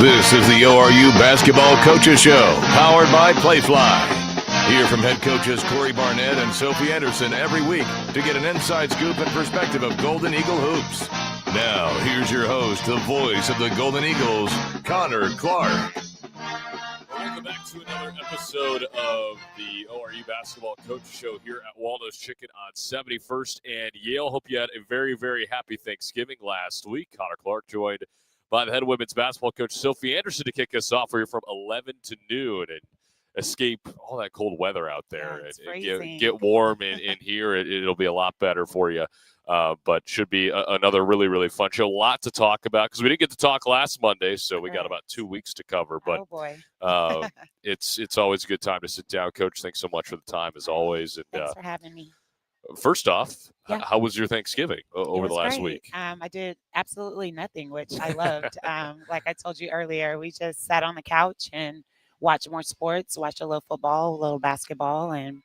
This is the ORU Basketball Coaches Show, powered by Playfly. Hear from head coaches Cory Barnett and Sophie Anderson every week to get an inside scoop and perspective of Golden Eagle hoops. Now, here's your host, the voice of the Golden Eagles, Connor Clark. Welcome back to another episode of the ORU Basketball Coach Show here at Waldo's Chicken on 71st and Yale. Hope you had a very, very happy Thanksgiving last week. Connor Clark joined by the head women's basketball coach Sophie Anderson to kick us off. We're from 11 to noon and escape all that cold weather out there and get warm in here. It'll be a lot better for you. But should be another really, really fun show. A lot to talk about because we didn't get to talk last Monday, so we got about 2 weeks to cover. But it's always a good time to sit down. Coach, thanks so much for the time, as always. And, thanks for having me. First off, how was your Thanksgiving over the last week? I did absolutely nothing, which I loved. Like I told you earlier, we just sat on the couch and watched more sports, watched a little football, a little basketball, and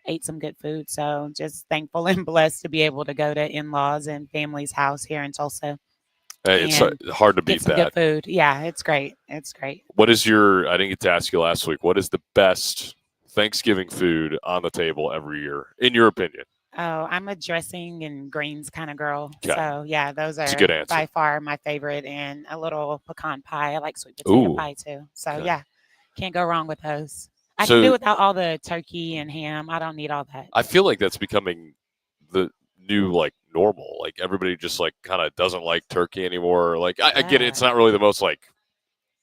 ate some good food. So just thankful and blessed to be able to go to in-laws and family's house here in Tulsa. Hey, it's hard to beat that. Good food. Yeah, it's great. It's great. What is I didn't get to ask you last week, what is the best Thanksgiving food on the table every year, in your opinion? Oh, I'm a dressing and greens kind of girl. Okay. So, yeah, those are by far my favorite. And a little pecan pie. I like sweet potato pie, too. So, yeah, can't go wrong with those. I can do without all the turkey and ham. I don't need all that. I feel like that's becoming the new, normal. Like, everybody just, kind of doesn't like turkey anymore. Like, I get it. It's not really the most,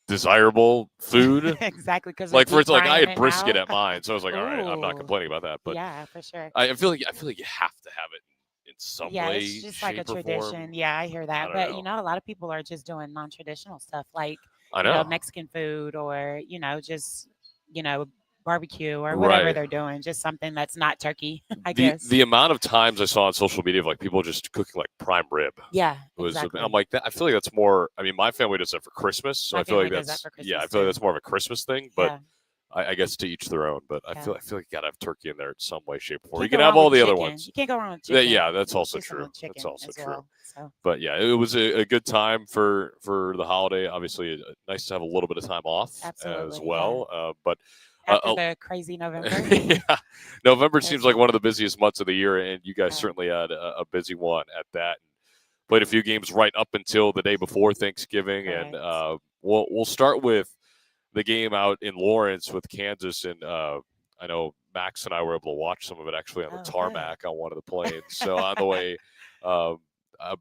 desirable food. Exactly. Because for instance, I had brisket at mine, so I was like, all right, I'm not complaining about that. But yeah, for sure. I feel like you have to have it in some way. Yeah, it's just like a tradition. Form. Yeah, I hear that. But a lot of people are just doing non-traditional stuff, like Mexican food, or just barbecue or whatever they're doing, just something that's not turkey. I guess the amount of times I saw on social media of people just cooking prime rib. Yeah, exactly. I'm like that. I feel like that's more. I mean, my family does that for Christmas, so I feel like that's I feel like that's more of a Christmas thing. But I guess to each their own. But I feel like you gotta have turkey in there in some way, shape, or form. You can have all the other ones. You can't go wrong with chicken. Yeah, that's also true. That's also true. Well, so. But yeah, it was a good time for the holiday. Obviously, nice to have a little bit of time off as well. Yeah. But. After the crazy November. November seems like one of the busiest months of the year, and you guys certainly had a busy one at that. Played a few games right up until the day before Thanksgiving, and we'll start with the game out in Lawrence with Kansas, and I know Max and I were able to watch some of it actually on the tarmac on one of the planes. So on the way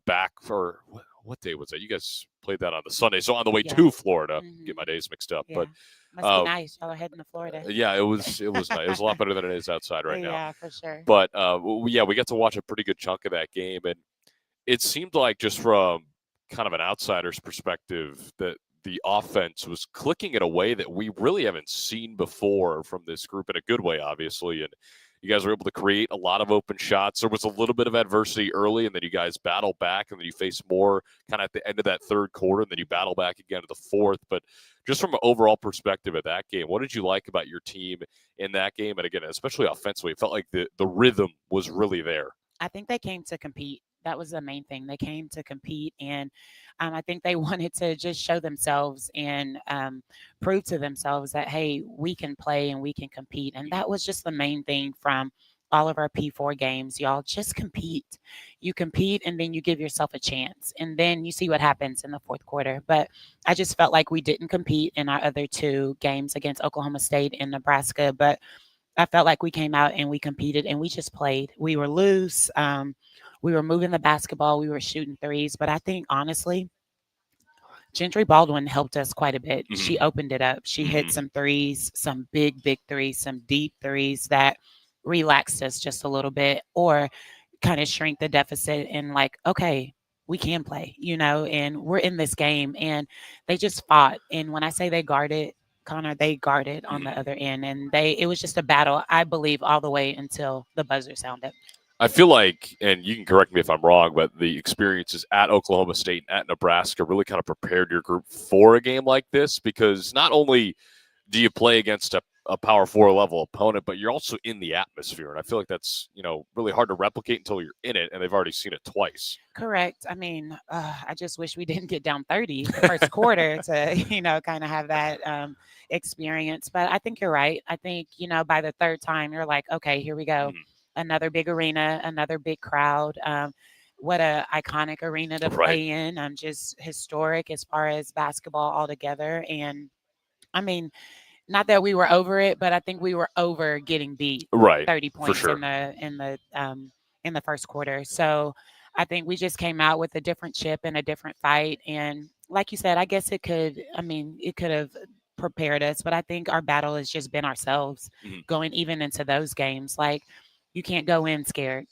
back for what day was that? You guys played that on the Sunday, so on the way to Florida, get my days mixed up, but. Must be nice. Y'all are heading to Florida. Yeah, it was nice. It was a lot better than it is outside right now. Yeah, for sure. But we got to watch a pretty good chunk of that game, and it seemed like, just from kind of an outsider's perspective, that the offense was clicking in a way that we really haven't seen before from this group, in a good way, obviously. And you guys were able to create a lot of open shots. There was a little bit of adversity early, and then you guys battle back, and then you face more kind of at the end of that third quarter, and then you battle back again to the fourth. But just from an overall perspective of that game, what did you like about your team in that game? And again, especially offensively, it felt like the rhythm was really there. I think they came to compete. That was the main thing. They came to compete, and I think they wanted to just show themselves and prove to themselves that, hey, we can play and we can compete. And that was just the main thing from all of our P4 games. Y'all just compete. You compete, and then you give yourself a chance, and then you see what happens in the fourth quarter. But I just felt like we didn't compete in our other two games against Oklahoma State and Nebraska. But I felt like we came out and we competed, and we just played. We were loose. We were moving the basketball. We were shooting threes. But I think, honestly, Gentry Baldwin helped us quite a bit. Mm-hmm. She opened it up. She hit some threes, some big, big threes, some deep threes that relaxed us just a little bit, or kind of shrink the deficit, and okay, we can play, and we're in this game. And they just fought. And when I say they guarded, Connor, they guarded on the other end. And it was just a battle, I believe, all the way until the buzzer sounded. I feel like, and you can correct me if I'm wrong, but the experiences at Oklahoma State and at Nebraska really kind of prepared your group for a game like this, because not only do you play against a Power 4 level opponent, but you're also in the atmosphere. And I feel like that's, really hard to replicate until you're in it, and they've already seen it twice. Correct. I mean, I just wish we didn't get down 30 the first quarter to, kind of have that experience. But I think you're right. I think, by the third time, you're like, okay, here we go. Mhm. Another big arena, another big crowd. What a iconic arena to play in. Just historic as far as basketball altogether. And I mean, not that we were over it, but I think we were over getting beat Right. 30 For points sure. in the first quarter. So I think we just came out with a different chip and a different fight. And like you said, I guess it could have prepared us, but I think our battle has just been ourselves Mhm. going even into those games. Like you can't go in scared.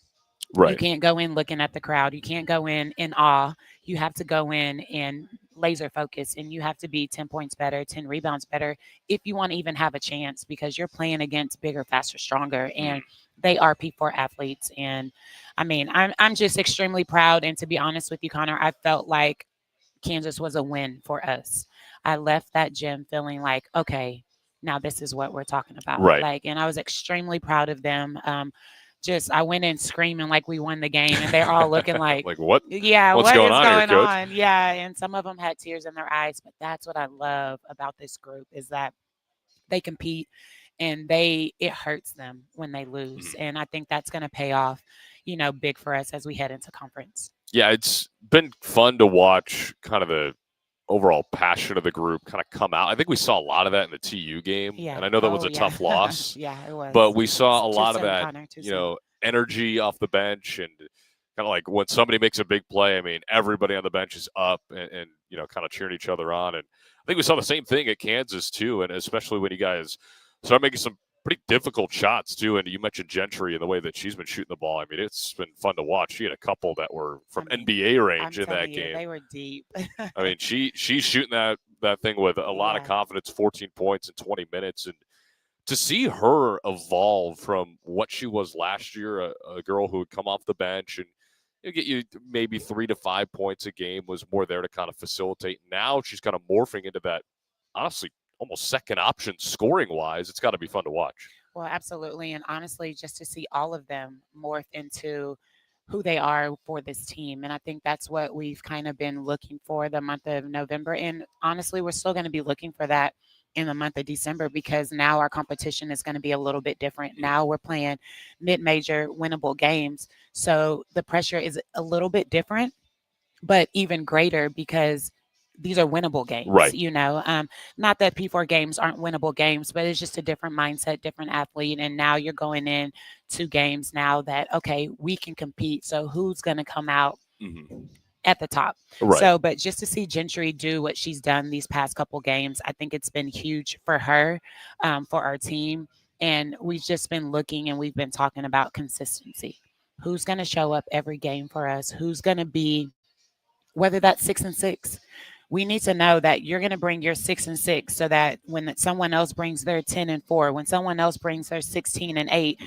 You Right. can't go in looking at the crowd. You can't go in awe. You have to go in and laser focus, and you have to be 10 points better, 10 rebounds better if you want to even have a chance, because you're playing against bigger, faster, stronger, and they are P4 athletes. And I mean, I'm just extremely proud. And to be honest with you, Connor, I felt like Kansas was a win for us. I left that gym feeling like, okay, now this is what we're talking about. Right. And I was extremely proud of them. I went in screaming like we won the game, and they're all looking like, Like, what? yeah, What's what going is on here, going Coach? on? Yeah, and some of them had tears in their eyes, but that's what I love about this group is that they compete, and it hurts them when they lose, and I think that's going to pay off, big for us as we head into conference. Yeah, it's been fun to watch kind of the overall passion of the group kind of come out. I think we saw a lot of that in the TU game, Yeah. and I know that was Oh, a yeah. tough loss, Yeah, it was. but we saw a Too lot of soon, that, Connor, too soon. energy off the bench, and kind of like when somebody makes a big play, I mean, everybody on the bench is up and kind of cheering each other on. And I think we saw the same thing at Kansas too, and especially when you guys start making some pretty difficult shots too. And you mentioned Gentry and the way that she's been shooting the ball. I mean, it's been fun to watch. She had a couple that were from NBA range I'm in that telling you, game. they were deep. I mean, she's shooting that thing with a lot of confidence, 14 points in 20 minutes. And to see her evolve from what she was last year, a girl who would come off the bench and get you maybe 3 to 5 points a game, was more there to kind of facilitate. Now she's kind of morphing into that, honestly, almost second option scoring wise. It's got to be fun to watch. Well, absolutely. And honestly, just to see all of them morph into who they are for this team. And I think that's what we've kind of been looking for the month of November. And honestly, we're still going to be looking for that in the month of December, because now our competition is going to be a little bit different. Now we're playing mid-major winnable games. So the pressure is a little bit different, but even greater because these are winnable games, Right. Not that P4 games aren't winnable games, but it's just a different mindset, different athlete. And now you're going in to games now that, okay, we can compete. So who's going to come out at the top? Right. So, but just to see Gentry do what she's done these past couple games, I think it's been huge for her, for our team. And we've just been looking and we've been talking about consistency. Who's going to show up every game for us? Who's going to be, whether that's 6-6, we need to know that you're going to bring your 6-6, so that when someone else brings their 10-4, when someone else brings their 16-8,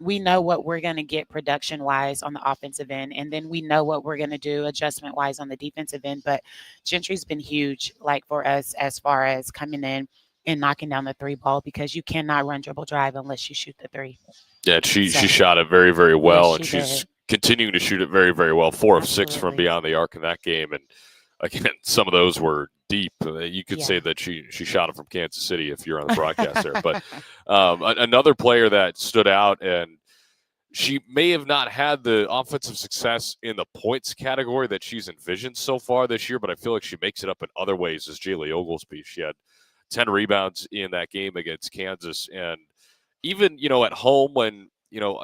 we know what we're going to get production wise on the offensive end. And then we know what we're going to do adjustment wise on the defensive end. But Gentry's been huge, like for us, as far as coming in and knocking down the three ball, because you cannot run dribble drive unless you shoot the three. Yeah, she shot it very, very well, Yes, and she she's did. continuing to shoot it very, very well. 4 of 6 from Absolutely. beyond the arc in that game, and again, some of those were deep. You could say Yeah. that she shot it from Kansas City if you're on the broadcast there. But another player that stood out, and she may have not had the offensive success in the points category that she's envisioned so far this year, but I feel like she makes it up in other ways, is Jaylee Oglesby. She had 10 rebounds in that game against Kansas, and even at home, when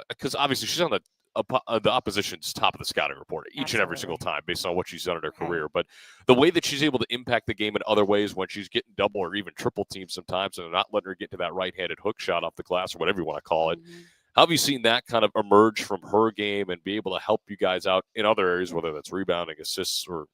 because obviously she's on the opposition's top of the scouting report each and every single time based on what she's done in her career. But the way that she's able to impact the game in other ways, when she's getting double or even triple teamed sometimes and not letting her get to that right-handed hook shot off the glass or whatever you want to call it. How have you seen that kind of emerge from her game and be able to help you guys out in other areas, whether that's rebounding, assists, or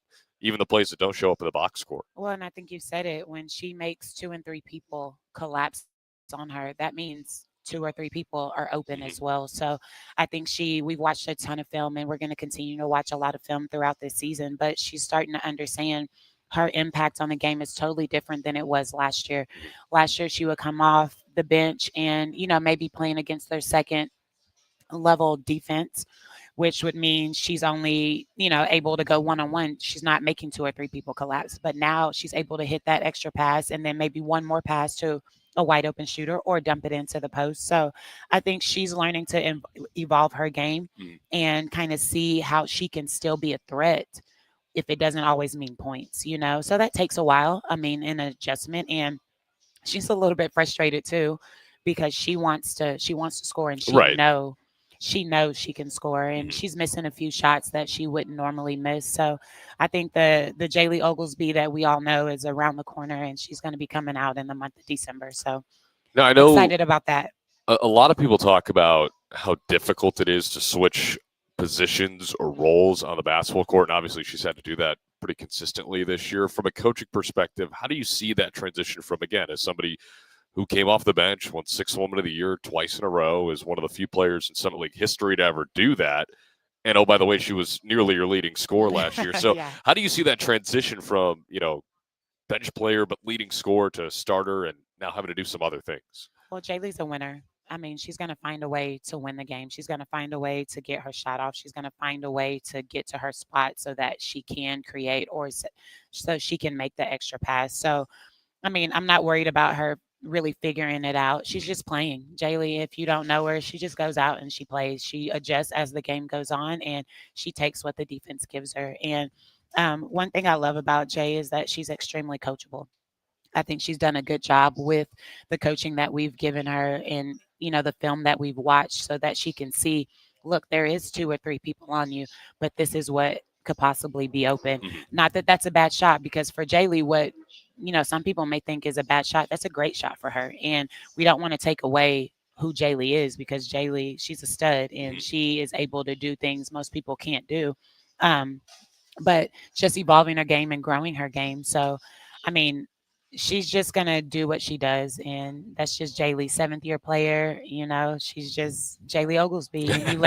even the plays that don't show up in the box score? Well, and I think you said it, when she makes 2 and 3 people collapse on her, that means 2 or 3 people are open as well. So I think we've watched a ton of film, and we're going to continue to watch a lot of film throughout this season, but she's starting to understand her impact on the game is totally different than it was last year. Last year, she would come off the bench and, maybe playing against their second level defense, which would mean she's only, able to go one-on-one. She's not making two or three people collapse. But now she's able to hit that extra pass and then maybe one more pass to a wide open shooter or dump it into the post. So I think she's learning to evolve her game and kind of see how she can still be a threat if it doesn't always mean points. So that takes a while. I mean, an adjustment. And she's a little bit frustrated too because she wants to score and Right. she knows she can score and she's missing a few shots that she wouldn't normally miss. So I think the Jaylee Oglesby that we all know is around the corner and she's going to be coming out in the month of December. So Now, I know excited about that. a lot of people talk about how difficult it is to switch positions or roles on the basketball court, and obviously she's had to do that pretty consistently this year. From a coaching perspective, how do you see that transition from, again, as somebody who came off the bench, won 6th Woman of the Year twice in a row, is one of the few players in Summit League history to ever do that. And, oh, by the way, she was nearly your leading scorer last year. So Yeah. how do you see that transition from, bench player but leading scorer to starter and now having to do some other things? Well, Jaylee's a winner. I mean, she's going to find a way to win the game. She's going to find a way to get her shot off. She's going to find a way to get to her spot so that she can create or so she can make the extra pass. So, I mean, I'm not worried about her really figuring it out. She's just playing. Jaylee, if you don't know her, she just goes out and she plays. She adjusts as the game goes on and she takes what the defense gives her. And one thing I love about Jay is that she's extremely coachable. I think she's done a good job with the coaching that we've given her and, the film that we've watched so that she can see, look, there is two or three people on you, but this is what could possibly be open. Not that that's a bad shot because for Jaylee, what, some people may think is a bad shot, that's a great shot for her. And we don't want to take away who Jaylee is because Jaylee, she's a stud and she is able to do things most people can't do. But just evolving her game and growing her game. So, I mean, she's just gonna do what she does, and that's just Jaylee, 7th-year player. She's just Jaylee Oglesby, and you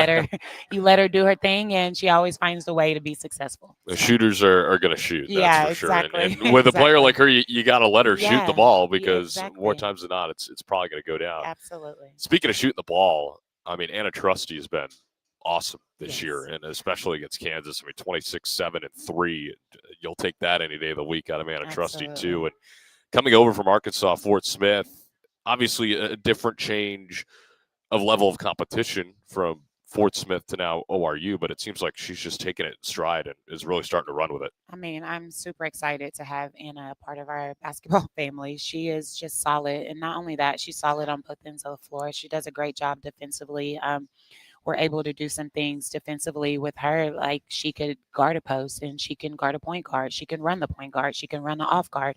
let her do her thing, and she always finds a way to be successful. The So, shooters are going to shoot, yeah, that's for sure. exactly. And with a player Exactly. like her, you got to let her shoot the Yeah, ball yeah, because more exactly. times than not, it's probably going to go down. Absolutely. Speaking of shooting the ball, I mean, Anna Trusty has been awesome this year, Yes. and especially against Kansas. I mean, 26, 7, and 3. You'll take that any day of the week out of Anna Trusty, too. Absolutely. And coming over from Arkansas, Fort Smith, obviously a different change of level of competition from Fort Smith to now ORU, but it seems like she's just taking it in stride and is really starting to run with it. I mean, I'm super excited to have Anna a part of our basketball family. She is just solid. And not only that, she's solid on both ends of the floor. She does a great job defensively. We're able to do some things defensively with her. Like she could guard a post and she can guard a point guard. She can run the point guard. She can run the off guard.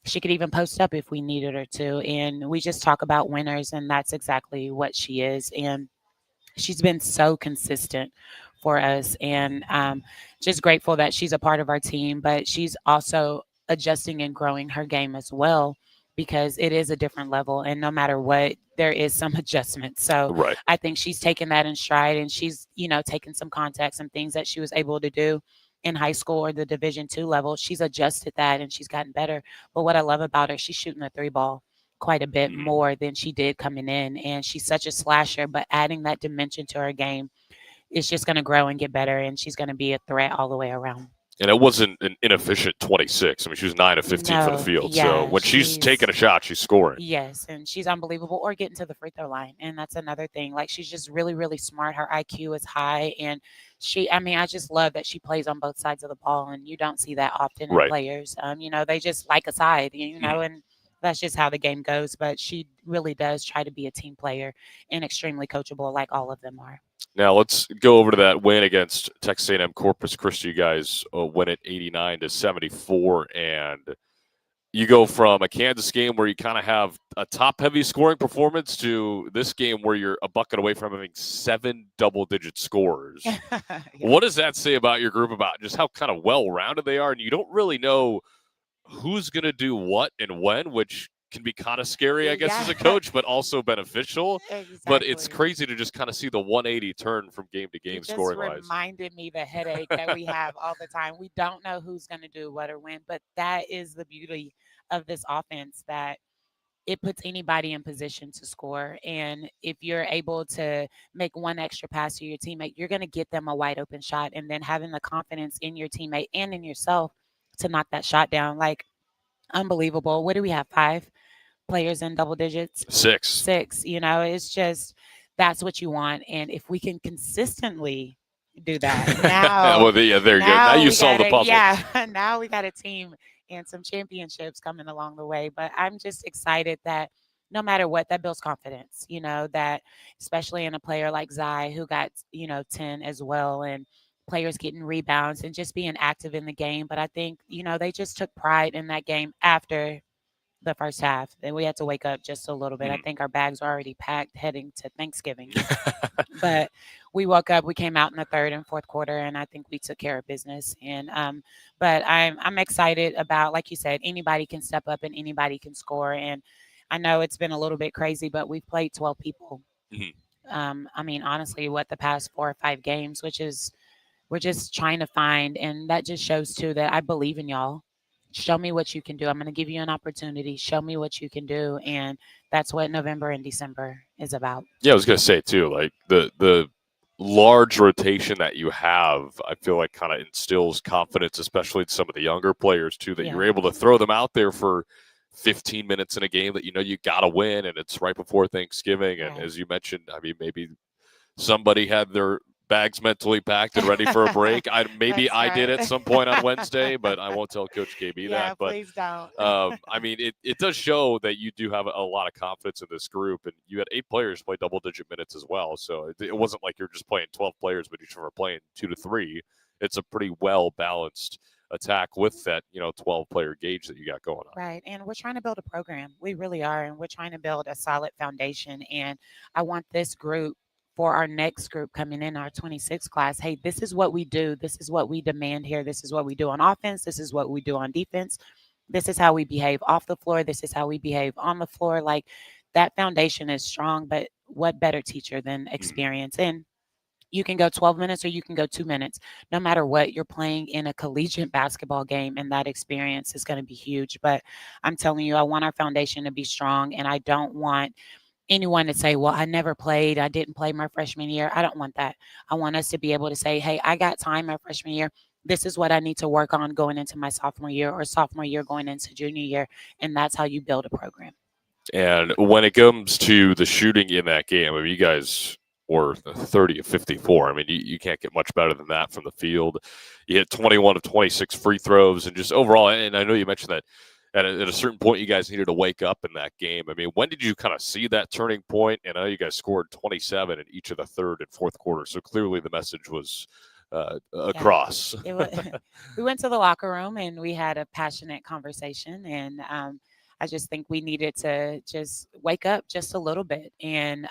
She could even post up if we needed her to. And we just talk about winners, and that's exactly what she is. And she's been so consistent for us, and just grateful that she's a part of our team. But she's also adjusting and growing her game as well because it is a different level, and no matter what, there is some adjustment. So Right. I think she's taken that in stride, and she's taken some contacts and things that she was able to do in high school or the Division II level. She's adjusted that and she's gotten better. But what I love about her, she's shooting the 3 ball quite a bit more than she did coming in. And she's such a slasher, but adding that dimension to her game is just going to grow and get better. And she's going to be a threat all the way around. And it wasn't an inefficient 26. I mean, she was 9 of 15 for the No, field. So yeah, when she's taking a shot, she's scoring. yes, and she's unbelievable or getting to the free throw line. And that's another thing. Like she's just really, really smart. Her IQ is high. And I just love that she plays on both sides of the ball. And you don't see that often in Right. players. They just like a side, and that's just how the game goes. But she really does try to be a team player and extremely coachable, like all of them are. Now let's go over to that win against Texas A&M Corpus Christi. You guys win it 89-74, and you go from a Kansas game where you kind of have a top-heavy scoring performance to this game where you're a bucket away from having 7 double-digit scorers. Yeah. What does that say about your group, about just how kind of well-rounded they are? And you don't really know who's going to do what and when, which can be kind of scary, I guess, as a Yeah. coach, but also beneficial. But it's Exactly. crazy to just kind of see the 180 turn from game to game It just scoring-wise. reminded me the headache that we have all the time. We don't know who's going to do what or when, but that is the beauty of this offense, that it puts anybody in position to score. And if you're able to make one extra pass to your teammate, you're going to get them a wide open shot. And then having the confidence in your teammate and in yourself to knock that shot down, like unbelievable. What do we have? 5 players in double digits? 6. 6. It's just that's what you want. And if we can consistently do that, now, Well, yeah, there you go. Now you solve the puzzle. Yeah, now we got a team and some championships coming along the way. But I'm just excited that no matter what, that builds confidence, that especially in a player like Zai who got, 10 as well, and players getting rebounds and just being active in the game. But I think, they just took pride in that game after the first half. And we had to wake up just a little bit. I think our bags were already packed heading to Thanksgiving. But we woke up, we came out in the third and fourth quarter, and I think we took care of business. And but I'm excited about, like you said, anybody can step up and anybody can score. And I know it's been a little bit crazy, but we've played 12 people. I mean, honestly, the past 4 or 5 games, which is we're just trying to find, and that just shows too that I believe in y'all. Show me what you can do. I'm going to give you an opportunity. Show me what you can do, and that's what November and December is about. Yeah, I was going to say too, like the large rotation that you have, I feel like kind of instills confidence, especially in some of the younger players too, that you're able to throw them out there for 15 minutes in a game that you got to win, and it's right before Thanksgiving. And as you mentioned, I mean, maybe somebody had their bags mentally packed and ready for a break. I did at some point on Wednesday, but I won't tell Coach KB that. But please don't. I mean, it does show that you do have a lot of confidence in this group, and you had 8 players play double-digit minutes as well. So it wasn't like you're just playing 12 players, but each of them are playing 2 to 3. It's a pretty well-balanced attack with that 12-player gauge that you got going on. Right, and we're trying to build a program. We really are, and we're trying to build a solid foundation. And I want this group, for our next group coming in, our 26 class, hey, this is what we do. This is what we demand here. This is what we do on offense. This is what we do on defense. This is how we behave off the floor. This is how we behave on the floor. Like, that foundation is strong, but what better teacher than experience? And you can go 12 minutes or you can go 2 minutes. No matter what, you're playing in a collegiate basketball game, and that experience is going to be huge. But I'm telling you, I want our foundation to be strong, and I don't want anyone to say, well, I never played. I didn't play my freshman year. I don't want that. I want us to be able to say, hey, I got time my freshman year. This is what I need to work on going into my sophomore year, or sophomore year going into junior year. And that's how you build a program. And when it comes to the shooting in that game, I mean, you guys were 30 of 54. I mean, you can't get much better than that from the field. You hit 21 of 26 free throws, and just overall, and I know you mentioned that at a certain point, you guys needed to wake up in that game. I mean, when did you kind of see that turning point? And I know you guys scored 27 in each of the third and fourth quarters. So clearly the message was across. We went to the locker room and we had a passionate conversation. And I just think we needed to just wake up just a little bit. And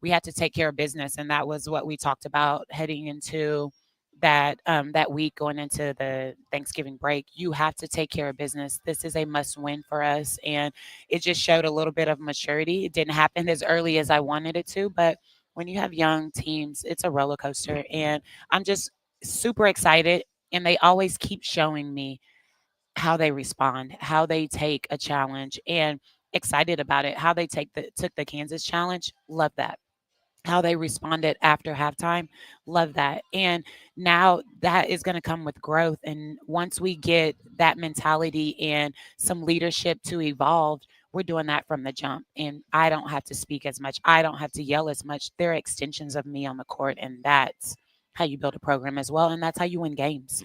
we had to take care of business. And that was what we talked about heading into that week going into the Thanksgiving break. You have to take care of business. This is a must win for us. And it just showed a little bit of maturity. It didn't happen as early as I wanted it to, but when you have young teams, it's a roller coaster. And I'm just super excited. And they always keep showing me how they respond, how they take a challenge, and excited about it. How they took the Kansas challenge. Love that. How they responded after halftime. Love that. And now that is going to come with growth. And once we get that mentality and some leadership to evolve, we're doing that from the jump. And I don't have to speak as much. I don't have to yell as much. They're extensions of me on the court. And that's how you build a program as well. And that's how you win games.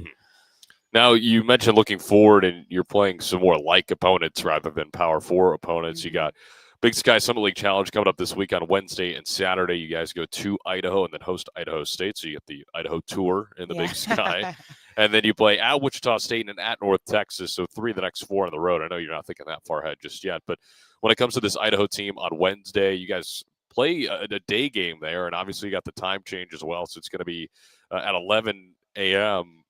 Now, you mentioned looking forward, and you're playing some more like opponents rather than Power 4 opponents. You got Big Sky Summit League Challenge coming up this week on Wednesday and Saturday. You guys go to Idaho and then host Idaho State. So you get the Idaho tour in the Big Sky. And then you play at Wichita State and at North Texas. So 3 of the next 4 on the road. I know you're not thinking that far ahead just yet. But when it comes to this Idaho team on Wednesday, you guys play a day game there. And obviously you got the time change as well. So it's going to be at 11 a.m.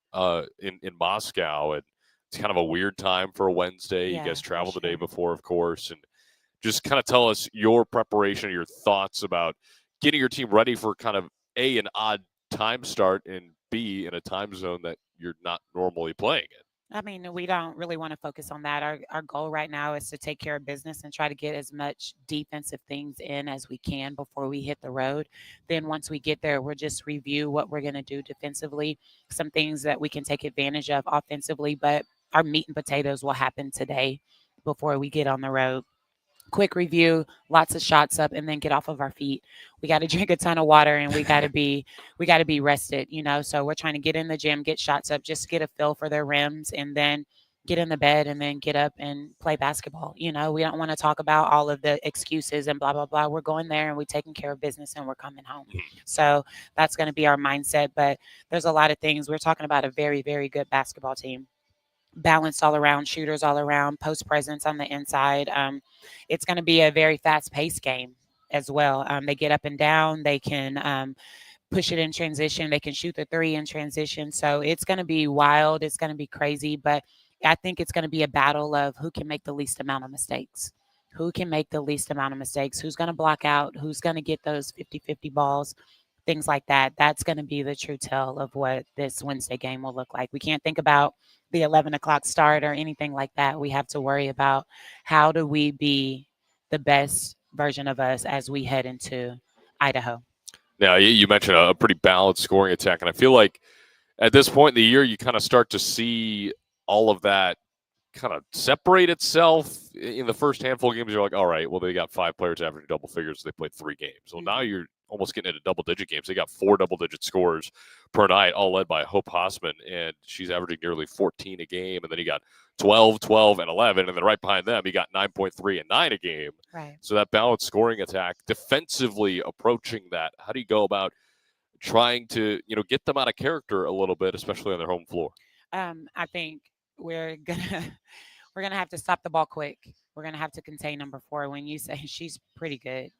In Moscow. And it's kind of a weird time for a Wednesday. You guys travel the day before, of course. And just kind of tell us your preparation, your thoughts about getting your team ready for kind of an odd time start, and B, in a time zone that you're not normally playing in. I mean, we don't really want to focus on that. Our goal right now is to take care of business and try to get as much defensive things in as we can before we hit the road. Then once we get there, we'll just review what we're going to do defensively, some things that we can take advantage of offensively, but our meat and potatoes will happen today before we get on the road. Quick review, lots of shots up, and then get off of our feet. We got to drink a ton of water, and we got to be rested. So we're trying to get in the gym, get shots up, just get a feel for their rims, and then get in the bed, and then get up and play basketball. We don't want to talk about all of the excuses and blah blah blah. We're going there, and we're taking care of business, and we're coming home. So that's going to be our mindset. But there's a lot of things. We're talking about a very very good basketball team, balanced all around, shooters all around, post presence on the inside. It's going to be a very fast paced game as well. They get up and down. They can push it in transition. They can shoot the three in transition. So it's going to be wild. It's going to be crazy. But I think it's going to be a battle of who can make the least amount of mistakes. Who can make the least amount of mistakes? Who's going to block out? Who's going to get those 50-50 balls? Things like that. That's going to be the true tell of what this Wednesday game will look like. We can't think about the 11 o'clock start or anything like that. We have to worry about how do we be the best version of us as we head into Idaho. Now, you mentioned a pretty balanced scoring attack, and I feel like at this point in the year, you kind of start to see all of that kind of separate itself. In the first handful of games, you're like, all right, well, they got 5 players averaging double figures. They played 3 games. Well, now you're almost getting into double-digit games. They got 4 double-digit scores per night, all led by Hope Hossman, and she's averaging nearly 14 a game. And then you got 12, 12, and 11. And then right behind them, you got 9.3 and 9 a game. Right. So that balanced scoring attack, defensively approaching that, how do you go about trying to, get them out of character a little bit, especially on their home floor? I think we're gonna have to stop the ball quick. We're gonna have to contain number 4. When you say she's pretty good,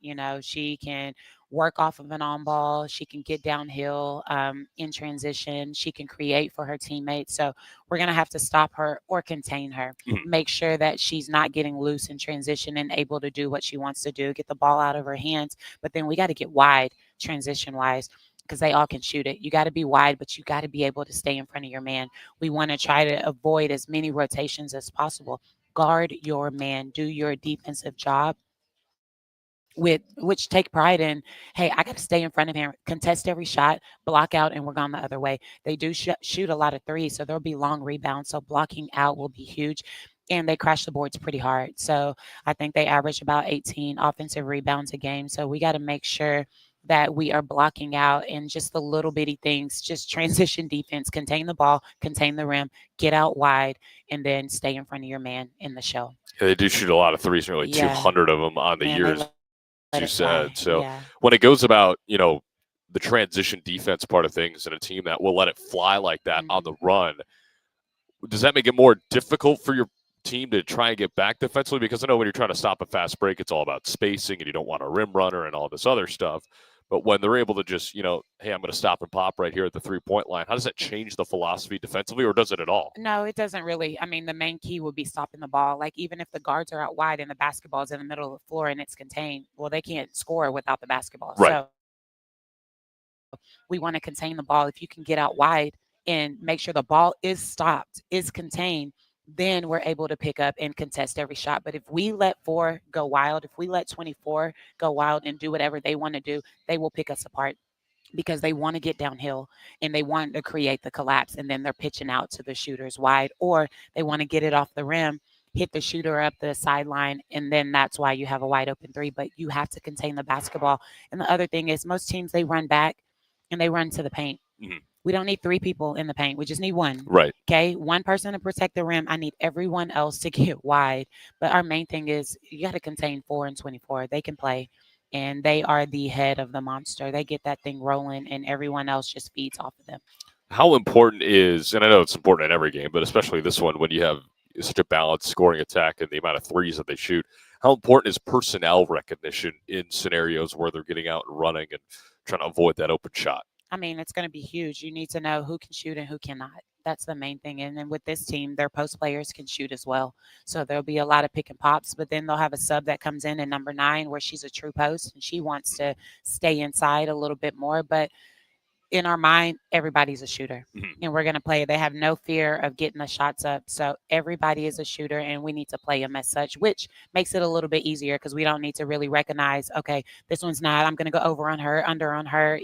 she can work off of an on ball. She can get downhill in transition. She can create for her teammates. So we're gonna have to stop her or contain her. Make sure that she's not getting loose in transition and able to do what she wants to do, get the ball out of her hands. But then we got to get wide transition wise, because they all can shoot it. You got to be wide, but you got to be able to stay in front of your man. We want to try to avoid as many rotations as possible. Guard your man, do your defensive job, with which take pride in, hey, I got to stay in front of him, contest every shot, block out, and we're gone the other way. They do shoot a lot of threes, so there'll be long rebounds. So blocking out will be huge. And they crash the boards pretty hard. So I think they average about 18 offensive rebounds a game. So we got to make sure that we are blocking out and just the little bitty things, just transition defense, contain the ball, contain the rim, get out wide, and then stay in front of your man in the show. Yeah, they do shoot a lot of threes, nearly 200 of them on the years, as you said. So when it goes about, the transition defense part of things and a team that will let it fly like that on the run, does that make it more difficult for your team to try and get back defensively? Because I know when you're trying to stop a fast break, it's all about spacing and you don't want a rim runner and all this other stuff. But when they're able to just, hey, I'm going to stop and pop right here at the 3-point line, how does that change the philosophy defensively, or does it at all? No, it doesn't really. I mean, the main key would be stopping the ball. Like, even if the guards are out wide and the basketball is in the middle of the floor and it's contained, well, they can't score without the basketball. Right. So we want to contain the ball. If you can get out wide and make sure the ball is stopped, is contained, then we're able to pick up and contest every shot. But if we let 4 go wild, if we let 24 go wild and do whatever they want to do, they will pick us apart, because they want to get downhill and they want to create the collapse, and then they're pitching out to the shooters wide, or they want to get it off the rim, hit the shooter up the sideline, and then that's why you have a wide open 3. But you have to contain the basketball. And the other thing is, most teams, they run back and they run to the paint. We don't need 3 people in the paint. We just need 1. Right. Okay. 1 person to protect the rim. I need everyone else to get wide. But our main thing is you got to contain 4 and 24. They can play, and they are the head of the monster. They get that thing rolling, and everyone else just feeds off of them. How important is, and I know it's important in every game, but especially this one, when you have such a balanced scoring attack and the amount of threes that they shoot, how important is personnel recognition in scenarios where they're getting out and running and trying to avoid that open shot? I mean, it's going to be huge. You need to know who can shoot and who cannot. That's the main thing. And then with this team, their post players can shoot as well. So there'll be a lot of pick and pops, but then they'll have a sub that comes in number 9, where she's a true post and she wants to stay inside a little bit more. But in our mind, everybody's a shooter, Mhm. and we're going to play. They have no fear of getting the shots up. So everybody is a shooter, and we need to play them as such, which makes it a little bit easier because we don't need to really recognize, okay, this one's not. I'm going to go over on her, under on her.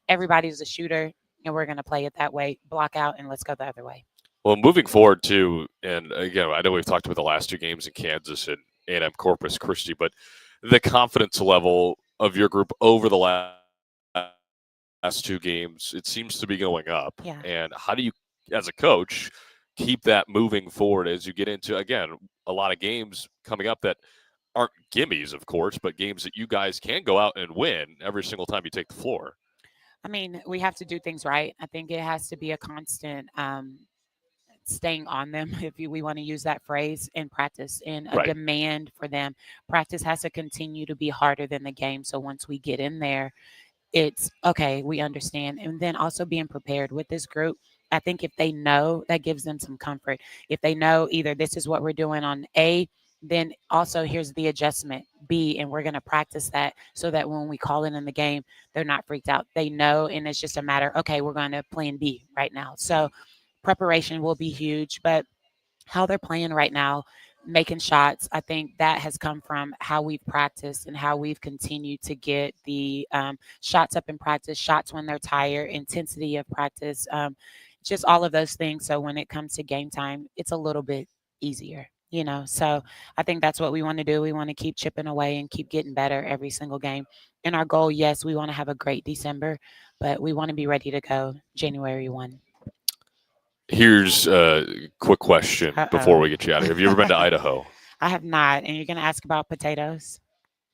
Everybody's a shooter, and we're going to play it that way. Block out, and let's go the other way. Well, moving forward too, and again, I know we've talked about the last 2 games in Kansas and A&M Corpus Christi, but the confidence level of your group over the last 2 games, it seems to be going up. Yeah. And how do you, as a coach, keep that moving forward as you get into, again, a lot of games coming up that aren't gimmies, of course, but games that you guys can go out and win every single time you take the floor? I mean, we have to do things right. I think it has to be a constant staying on them, if we want to use that phrase, in practice, and a Right. demand for them. Practice has to continue to be harder than the game. So once we get in there, it's okay, we understand. And then also being prepared with this group. I think if they know, that gives them some comfort. If they know either this is what we're doing on A, then also here's the adjustment B, and we're going to practice that so that when we call it in the game, they're not freaked out. They know, and it's just a matter, okay, we're going to plan B right now. So preparation will be huge, but how they're playing right now, making shots, I think that has come from how we've practiced and how we've continued to get the shots up in practice, shots when they're tired, intensity of practice, just all of those things. So when it comes to game time, it's a little bit easier. So I think that's what we want to do. We want to keep chipping away and keep getting better every single game. And our goal, yes, we want to have a great December, but we want to be ready to go January 1. Here's a quick question before we get you out of here. Have you ever been to Idaho? I have not. And you're going to ask about potatoes?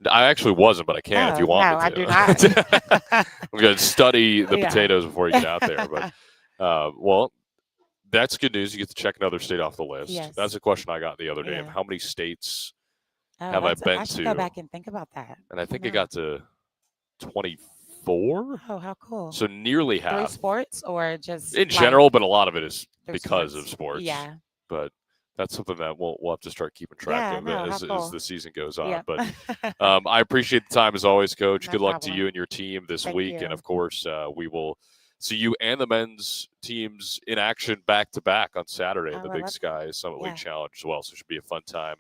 I actually wasn't, but I can if you want me to. No, I do not. I'm going to study the Yeah. potatoes before you get out there. But, well, that's good news. You get to check another state off the list. Yes. That's a question I got the other day. Yeah. Of how many states Have I been I should to? go back and think about that. And I think I know. got to 24. Oh, how cool. So nearly Through half. sports or just In life? general, but a lot of it is Through because of sports. Yeah. But that's something that we'll have to start keeping track Yeah, of no, how as cool. the season goes on. Yeah. But I appreciate the time as always, Coach. No Good luck to problem. you and your team this Thank week. you. And, of course, we will see you and the men's teams in action back-to-back on Saturday at the Oh, I Big love Sky Summit Yeah. League Challenge as well. So it should be a fun time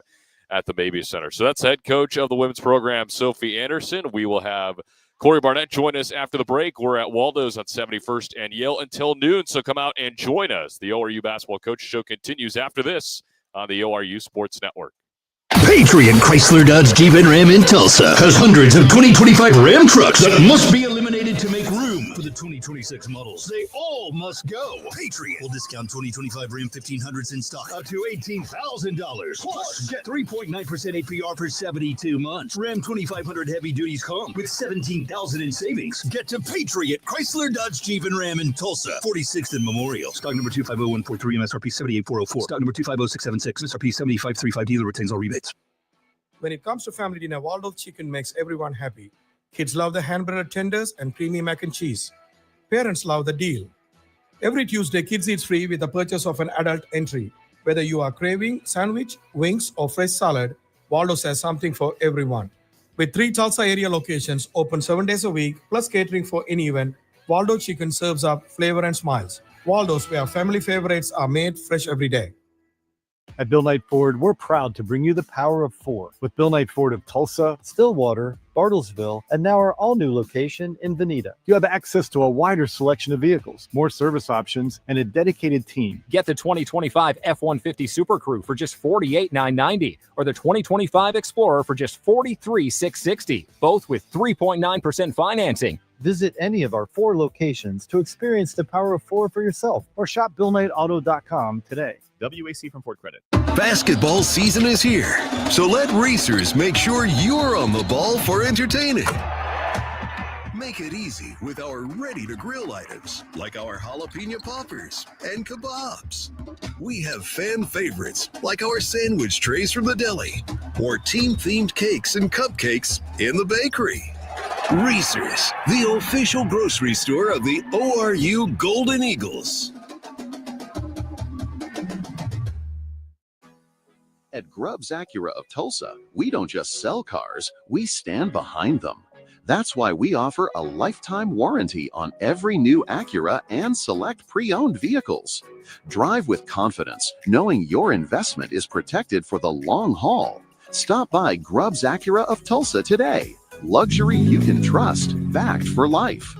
at the Mabee Center. So that's head coach of the women's program, Sophie Anderson. We will have Kory Barnett join us after the break. We're at Waldo's on 71st and Yale until noon, so come out and join us. The ORU Basketball Coach Show continues after this on the ORU Sports Network. Patriot Chrysler Dodge Jeep and Ram in Tulsa has hundreds of 2025 Ram trucks that must be eliminated to make room for the 2026 models. They all must go. Patriot will discount 2025 Ram 1500s in stock up to $18,000. Plus, get 3.9% APR for 72 months. Ram 2500 heavy duties come with $17,000 in savings. Get to Patriot Chrysler Dodge Jeep and Ram in Tulsa, 46th and Memorial. Stock number 250143, MSRP 78404. Stock number 250676, MSRP 7535. Dealer retains all rebates. When it comes to family dinner, Waldo chicken makes everyone happy. Kids love the hand-breaded tenders and creamy mac and cheese. Parents love the deal. Every Tuesday, kids eat free with the purchase of an adult entry. Whether you are craving sandwich, wings, or fresh salad, Waldo's has something for everyone. With 3 Tulsa area locations open 7 days a week, plus catering for any event, Waldo Chicken serves up flavor and smiles. Waldo's, where family favorites are made fresh every day. At Bill Knight Ford, we're proud to bring you the power of 4 with Bill Knight Ford of Tulsa, Stillwater, Bartlesville, and now our all-new location in Veneta. You have access to a wider selection of vehicles, more service options, and a dedicated team. Get the 2025 F-150 Super Crew for just $48,990 or the 2025 Explorer for just $43,660, both with 3.9% financing. Visit any of our 4 locations to experience the power of 4 for yourself or shop BillKnightAuto.com today. WAC from Ford Credit. Basketball season is here, so let racers make sure you're on the ball for entertaining. Make it easy with our ready-to-grill items, like our jalapeno poppers and kebabs. We have fan favorites, like our sandwich trays from the deli, or team-themed cakes and cupcakes in the bakery. Racers, the official grocery store of the ORU Golden Eagles. At Grubbs Acura of Tulsa, we don't just sell cars, we stand behind them. That's why we offer a lifetime warranty on every new Acura and select pre-owned vehicles. Drive with confidence, knowing your investment is protected for the long haul. Stop by Grubbs Acura of Tulsa today. Luxury you can trust, backed for life.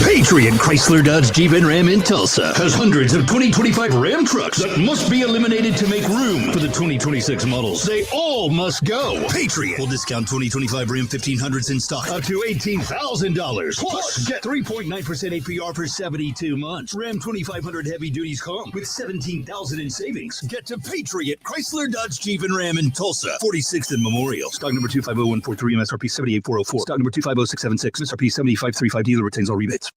Patriot Chrysler Dodge Jeep and Ram in Tulsa has hundreds of 2025 Ram trucks that must be eliminated to make room for the 2026 models. They all must go. Patriot will discount 2025 Ram 1500s in stock up to $18,000. Plus, get 3.9% APR for 72 months. Ram 2500 heavy duties come with $17,000 in savings. Get to Patriot Chrysler Dodge Jeep and Ram in Tulsa, 46th and Memorial. Stock number 250143, MSRP 78404. Stock number 250676, MSRP 7535. Dealer retains all rebates.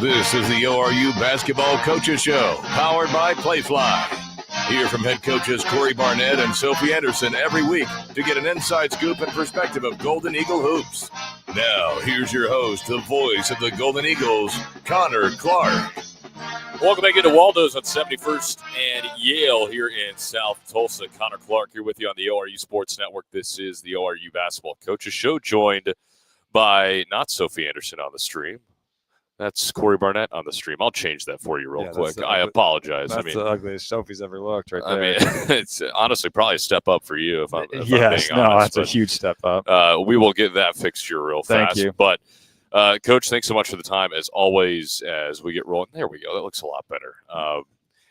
This is the ORU Basketball Coaches Show, powered by Playfly. Hear from head coaches Kory Barnett and Sophie Anderson every week to get an inside scoop and perspective of Golden Eagle hoops. Now, here's your host, the voice of the Golden Eagles, Connor Clark. Welcome back into Waldo's on 71st and Yale here in South Tulsa. Connor Clark here with you on the ORU Sports Network. This is the ORU Basketball Coaches Show, joined by not Sophie Anderson on the stream. That's Cory Barnett on the stream. I'll change that for you real quick. I apologize. That's the ugliest Sophie's ever looked right there. I mean, it's honestly probably a step up for you if I'm being yes, no, honest. that's a huge step up. We will get that fixture real fast. Thank you. But, Coach, thanks so much for the time, as always, as we get rolling. There we go. That looks a lot better.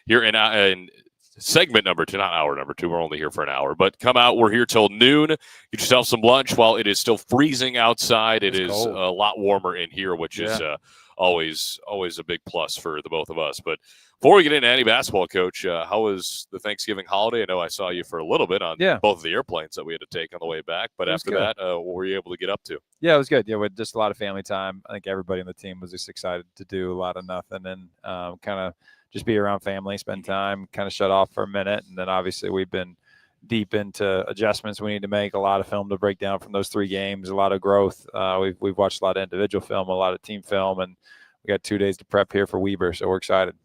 Here in segment number 2, not hour number 2. We're only here for an hour. But come out. We're here till noon. Get yourself some lunch while it is still freezing outside. It is cold. a lot warmer in here, which is always a big plus for the both of us. But before we get into any basketball, Coach, how was the Thanksgiving holiday? I know I saw you for a little bit on both of the airplanes that we had to take on the way back. But after that, what were you able to get up to? Yeah, it was good. Yeah, with just a lot of family time. I think everybody on the team was just excited to do a lot of nothing and kind of just be around family, spend time, kind of shut off for a minute. And then obviously we've been deep into adjustments we need to make, a lot of film to break down from those 3 games, a lot of growth. We've watched a lot of individual film, a lot of team film, and we got 2 days to prep here for Weber, so we're excited.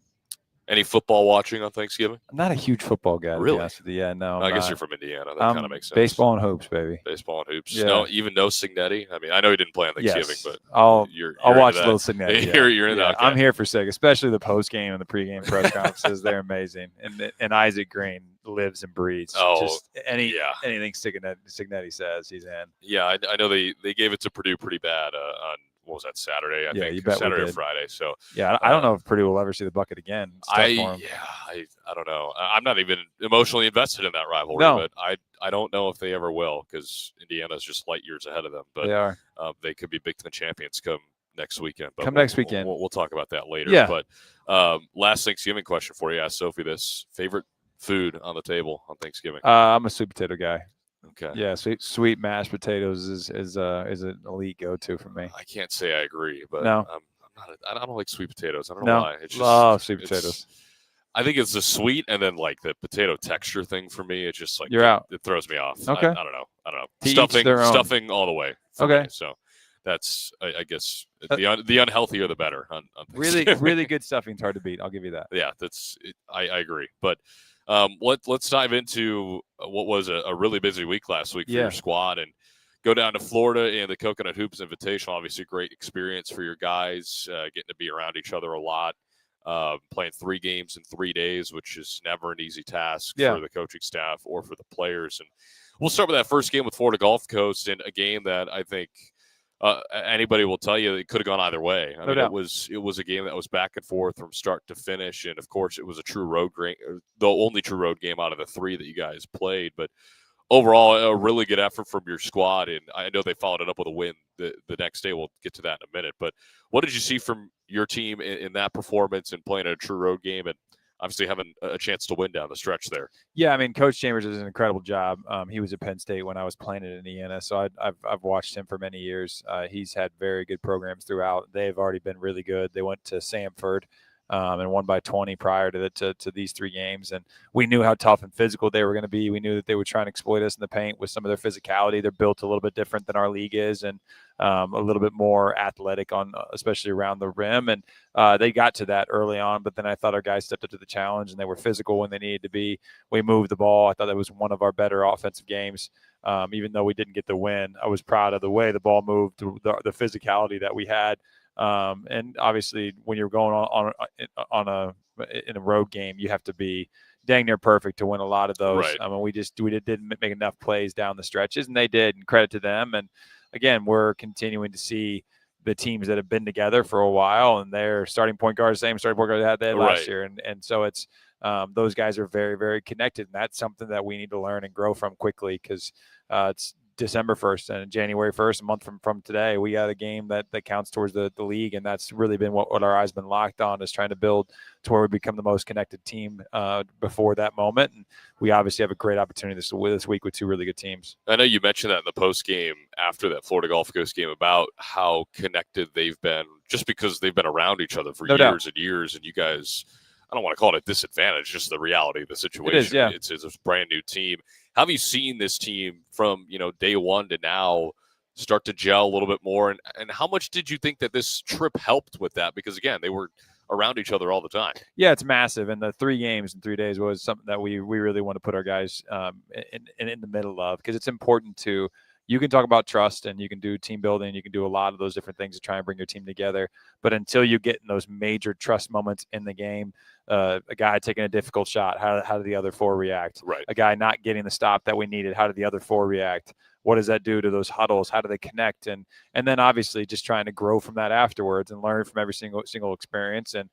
Any football watching on Thanksgiving? I'm not a huge football guy, really? To be honest with you. Yeah, no. I guess you're from Indiana. That kind of makes sense. Baseball and hoops, baby. Baseball and hoops. Yeah. No Signetti. I mean, I know you didn't play on Thanksgiving, but I'll watch a little Signetti. You're in that. Okay. I'm here for Sig, especially the post game and the pregame press conferences. They're amazing, and Isaac Green lives and breathes. Just anything Signetti says, he's in. Yeah, I know they gave it to Purdue pretty bad on. What was that, Saturday? I think you bet Saturday or Friday. So I don't know if Purdue will ever see the bucket again. I don't know. I'm not even emotionally invested in that rivalry, but I don't know if they ever will because Indiana's just light years ahead of them. But they are. They could be Big Ten champions come next weekend. But next weekend. We'll talk about that later. Yeah. But last Thanksgiving question for you. Ask Sophie this: favorite food on the table on Thanksgiving? I'm a sweet potato guy. Okay. Yeah, sweet mashed potatoes is an elite go-to for me. I can't say I agree, but no. I don't like sweet potatoes. I don't know why. It's just, love sweet potatoes. I think it's the sweet and then like the potato texture thing for me. It's just like you're out. It throws me off. Okay. I don't know. Stuffing all the way. Okay. Me. So that's I guess the unhealthier the better. On really good stuffing's hard to beat. I'll give you that. Yeah, I agree. But let's dive into what was a really busy week last week for your squad and go down to Florida and the Coconut Hoops Invitational. Obviously, great experience for your guys, getting to be around each other a lot, playing 3 games in 3 days, which is never an easy task for the coaching staff or for the players. And we'll start with that first game with Florida Gulf Coast, and a game that I think anybody will tell you it could have gone either way. I mean, it was a game that was back and forth from start to finish, and of course, it was a true road game, the only true road game out of the 3 that you guys played. But overall, a really good effort from your squad, and I know they followed it up with a win the next day. We'll get to that in a minute. But what did you see from your team in that performance and playing a true road game, and obviously having a chance to win down the stretch there? Yeah, I mean, Coach Chambers does an incredible job. He was at Penn State when I was playing at Indiana, so I've watched him for many years. He's had very good programs throughout. They've already been really good. They went to Samford and won by 20 prior to these 3 games. And we knew how tough and physical they were going to be. We knew that they would try and exploit us in the paint with some of their physicality. They're built a little bit different than our league is, and a little bit more athletic especially around the rim. And they got to that early on, but then I thought our guys stepped up to the challenge and they were physical when they needed to be. We moved the ball. I thought that was one of our better offensive games. Even though we didn't get the win, I was proud of the way the ball moved, the physicality that we had. And obviously when you're going in a road game, you have to be dang near perfect to win a lot of those. Right. I mean, we didn't make enough plays down the stretches, and they did, and credit to them. And again, we're continuing to see the teams that have been together for a while, and their starting point guard is the same starting point guard they had last year. And so it's those guys are very, very connected, and that's something that we need to learn and grow from quickly, because it's December 1st and January 1st, a month from today, we got a game that counts towards the league. And that's really been what our eyes been locked on, is trying to build to where we become the most connected team before that moment. And we obviously have a great opportunity this week with 2 really good teams. I know you mentioned that in the post game after that Florida Gulf Coast game about how connected they've been, just because they've been around each other for years and years. And you guys, I don't want to call it a disadvantage, just the reality of the situation. It is, yeah. It's a brand new team. How have you seen this team from, day one to now start to gel a little bit more? And how much did you think that this trip helped with that? Because, again, they were around each other all the time. Yeah, it's massive. And the 3 games in 3 days was something that we really want to put our guys in the middle of, because it's important to – you can talk about trust and you can do team building. You can do a lot of those different things to try and bring your team together. But until you get in those major trust moments in the game, a guy taking a difficult shot, how did the other 4 react? Right. A guy not getting the stop that we needed, how did the other 4 react? What does that do to those huddles? How do they connect? And then obviously just trying to grow from that afterwards and learn from every single experience, and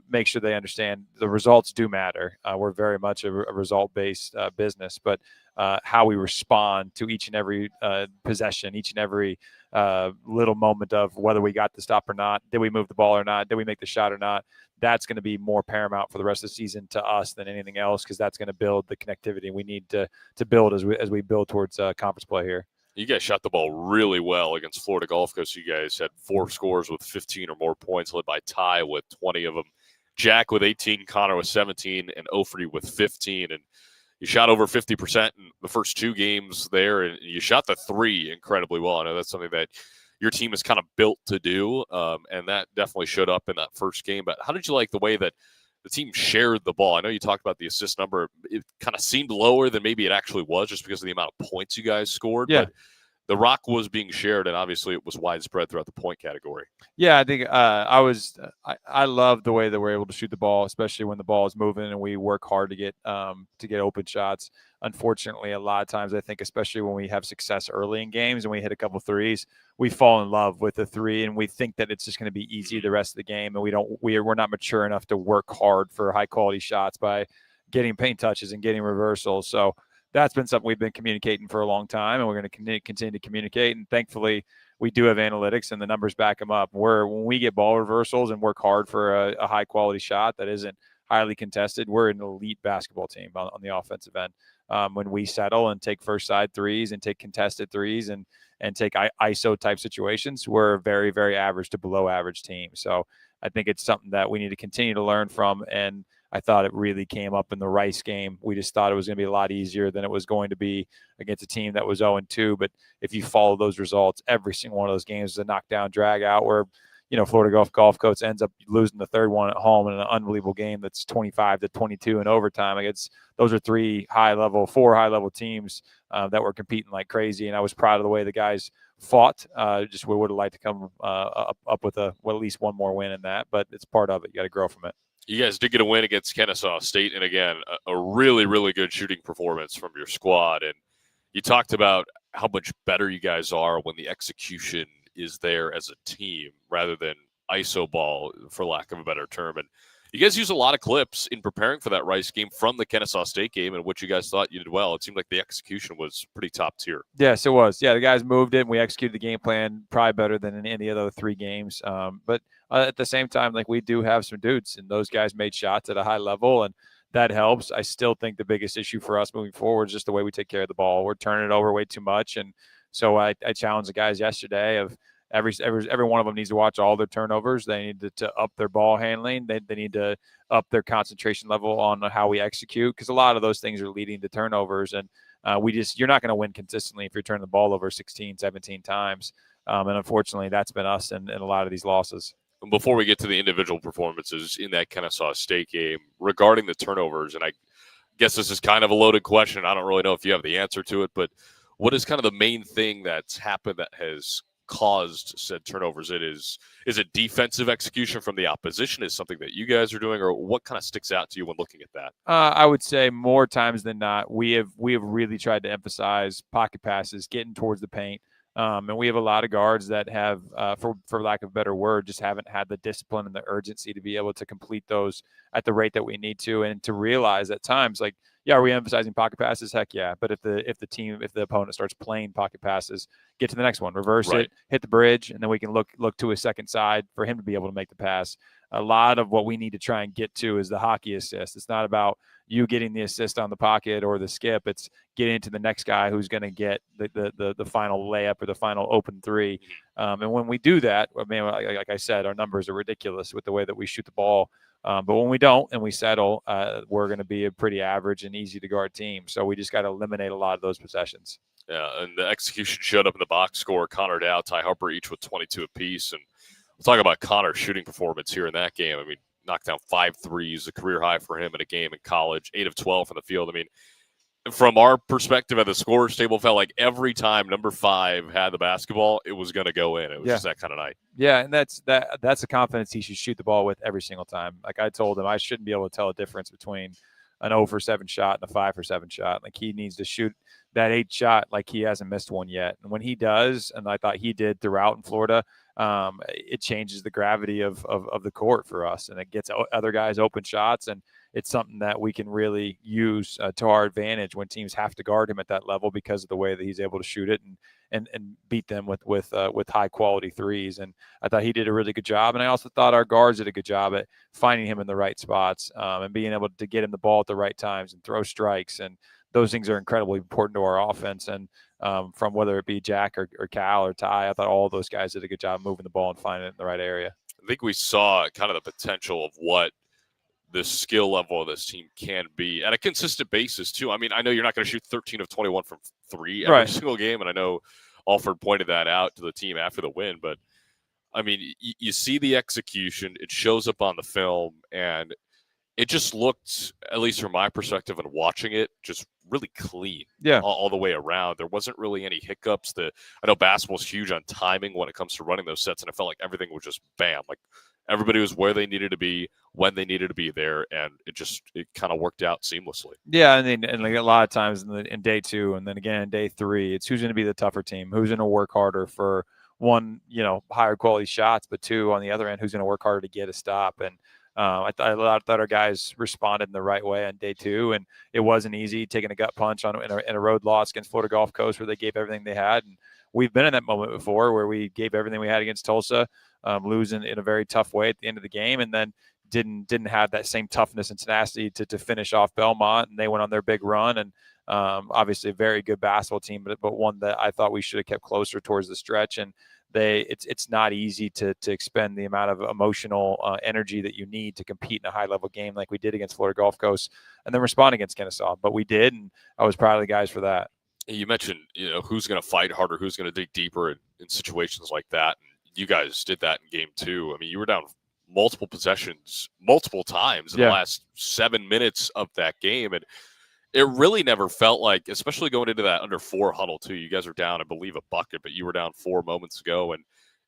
make sure they understand the results do matter. We're very much a result-based business, but how we respond to each and every possession, each and every little moment of whether we got the stop or not, did we move the ball or not, did we make the shot or not, that's going to be more paramount for the rest of the season to us than anything else, because that's going to build the connectivity we need to build as we build towards conference play here. You guys shot the ball really well against Florida Gulf Coast. You guys had 4 scores with 15 or more points, led by Ty with 20 of them, Jack with 18, Connor with 17, and Ofri with 15. And you shot over 50% in the first 2 games there, and you shot the 3 incredibly well. I know that's something that your team is kind of built to do, and that definitely showed up in that first game. But how did you like the way that the team shared the ball? I know you talked about the assist number. It kind of seemed lower than maybe it actually was, just because of the amount of points you guys scored. Yeah. But the rock was being shared, and obviously it was widespread throughout the point category. Yeah, I think I love the way that we're able to shoot the ball, especially when the ball is moving and we work hard to get open shots. Unfortunately, a lot of times I think, especially when we have success early in games and we hit a couple threes, we fall in love with the 3 and we think that it's just going to be easy the rest of the game, and we're not mature enough to work hard for high quality shots by getting paint touches and getting reversals. So that's been something we've been communicating for a long time, and we're going to continue to communicate. And thankfully, we do have analytics, and the numbers back them up. When we get ball reversals and work hard for a high-quality shot that isn't highly contested, we're an elite basketball team on the offensive end. When we settle and take first side threes and take contested threes and take ISO-type situations, we're a very, very average to below-average team. So I think it's something that we need to continue to learn from, and I thought it really came up in the Rice game. We just thought it was going to be a lot easier than it was going to be against a team that was 0-2. But if you follow those results, every single one of those games is a knockdown, drag out, where Florida Gulf Coast ends up losing the 3rd one at home in an unbelievable game that's 25-22 in overtime. Those are 4 high-level teams that were competing like crazy, and I was proud of the way the guys fought. Just we would have liked to come up with at least one more win in that, but it's part of it. You got to grow from it. You guys did get a win against Kennesaw State, and again, a really, really good shooting performance from your squad. And you talked about how much better you guys are when the execution is there as a team rather than ISO ball, for lack of a better term. And you guys use a lot of clips in preparing for that Rice game from the Kennesaw State game, in which you guys thought you did well. It seemed like the execution was pretty top tier. Yes, it was. Yeah, the guys moved it, and we executed the game plan probably better than in any of the other 3 games. But at the same time, we do have some dudes, and those guys made shots at a high level, and that helps. I still think the biggest issue for us moving forward is just the way we take care of the ball. We're turning it over way too much, and so I challenged the guys yesterday of, every one of them needs to watch all their turnovers. They need to up their ball handling. They need to up their concentration level on how we execute, because a lot of those things are leading to turnovers. And you're not going to win consistently if you're turning the ball over 16, 17 times. And unfortunately, that's been us in a lot of these losses. Before we get to the individual performances in that Kennesaw State game, regarding the turnovers, and I guess this is kind of a loaded question. I don't really know if you have the answer to it, but what is kind of the main thing that's happened that has caused said turnovers? Is it defensive execution from the opposition? Is something that you guys are doing, or what kind of sticks out to you when looking at that? I would say more times than not, we have really tried to emphasize pocket passes, getting towards the paint. And we have a lot of guards that have, for lack of a better word, just haven't had the discipline and the urgency to be able to complete those at the rate that we need to, and to realize at times, like, yeah, are we emphasizing pocket passes? Heck yeah. But if the opponent starts playing pocket passes, get to the next one, reverse it, hit the bridge, and then we can look to a second side for him to be able to make the pass. A lot of what we need to try and get to is the hockey assist. It's not about you getting the assist on the pocket or the skip. It's getting to the next guy who's going to get the final layup or the final open three. And when we do that, I mean, like I said, our numbers are ridiculous with the way that we shoot the ball. But when we don't and we settle, we're going to be a pretty average and easy to guard team. So we just got to eliminate a lot of those possessions. Yeah, and the execution showed up in the box score. Connor Dow, Ty Harper, each with 22 apiece. And we'll talk about Connor's shooting performance here in that game. I mean, knocked down 5 threes, a career high for him in a game in college, 8 of 12 from the field. I mean, from our perspective at the scorers table, felt like every time number 5 had the basketball, it was going to go in. It was just that kind of night. Yeah, and that's the confidence he should shoot the ball with every single time. Like I told him, I shouldn't be able to tell a difference between an 0 for 7 shot and a 5 for 7 shot. Like, he needs to shoot that 8 shot like he hasn't missed one yet. And when he does, and I thought he did throughout in Florida, it changes the gravity of the court for us, and it gets other guys open shots, and it's something that we can really use to our advantage when teams have to guard him at that level because of the way that he's able to shoot it and beat them with high quality threes. And I thought he did a really good job, and I also thought our guards did a good job at finding him in the right spots and being able to get him the ball at the right times and throw strikes. And those things are incredibly important to our offense. And from whether it be Jack or Cal or Ty, I thought all those guys did a good job moving the ball and finding it in the right area. I think we saw kind of the potential of what the skill level of this team can be at a consistent basis, too. I mean, I know you're not going to shoot 13 of 21 from 3 every single game, and I know Alford pointed that out to the team after the win. But, I mean, you see the execution. It shows up on the film, and it just looked, at least from my perspective and watching it, just really clean all the way around. There wasn't really any hiccups. I know basketball's huge on timing when it comes to running those sets, and I felt like everything was just bam. Like, everybody was where they needed to be, when they needed to be there, and it kind of worked out seamlessly. Yeah, and like a lot of times in day 2 and then again in day 3, it's who's going to be the tougher team, who's going to work harder for, one, higher quality shots, but 2, on the other end, who's going to work harder to get a stop. And I thought our guys responded in the right way on day 2, and it wasn't easy taking a gut punch in a road loss against Florida Gulf Coast where they gave everything they had. And we've been in that moment before where we gave everything we had against Tulsa, losing in a very tough way at the end of the game, and then didn't have that same toughness and tenacity to finish off Belmont, and they went on their big run. And obviously a very good basketball team, but one that I thought we should have kept closer towards the stretch. And it's not easy to expend the amount of emotional energy that you need to compete in a high level game like we did against Florida Gulf Coast and then respond against Kennesaw. But we did, and I was proud of the guys for that. You mentioned, who's going to fight harder, who's going to dig deeper in situations like that. And you guys did that in game 2. I mean, you were down multiple possessions, multiple times in the last 7 minutes of that game. And it really never felt like, especially going into that under 4 huddle too, you guys are down, I believe, a bucket, but you were down 4 moments ago. And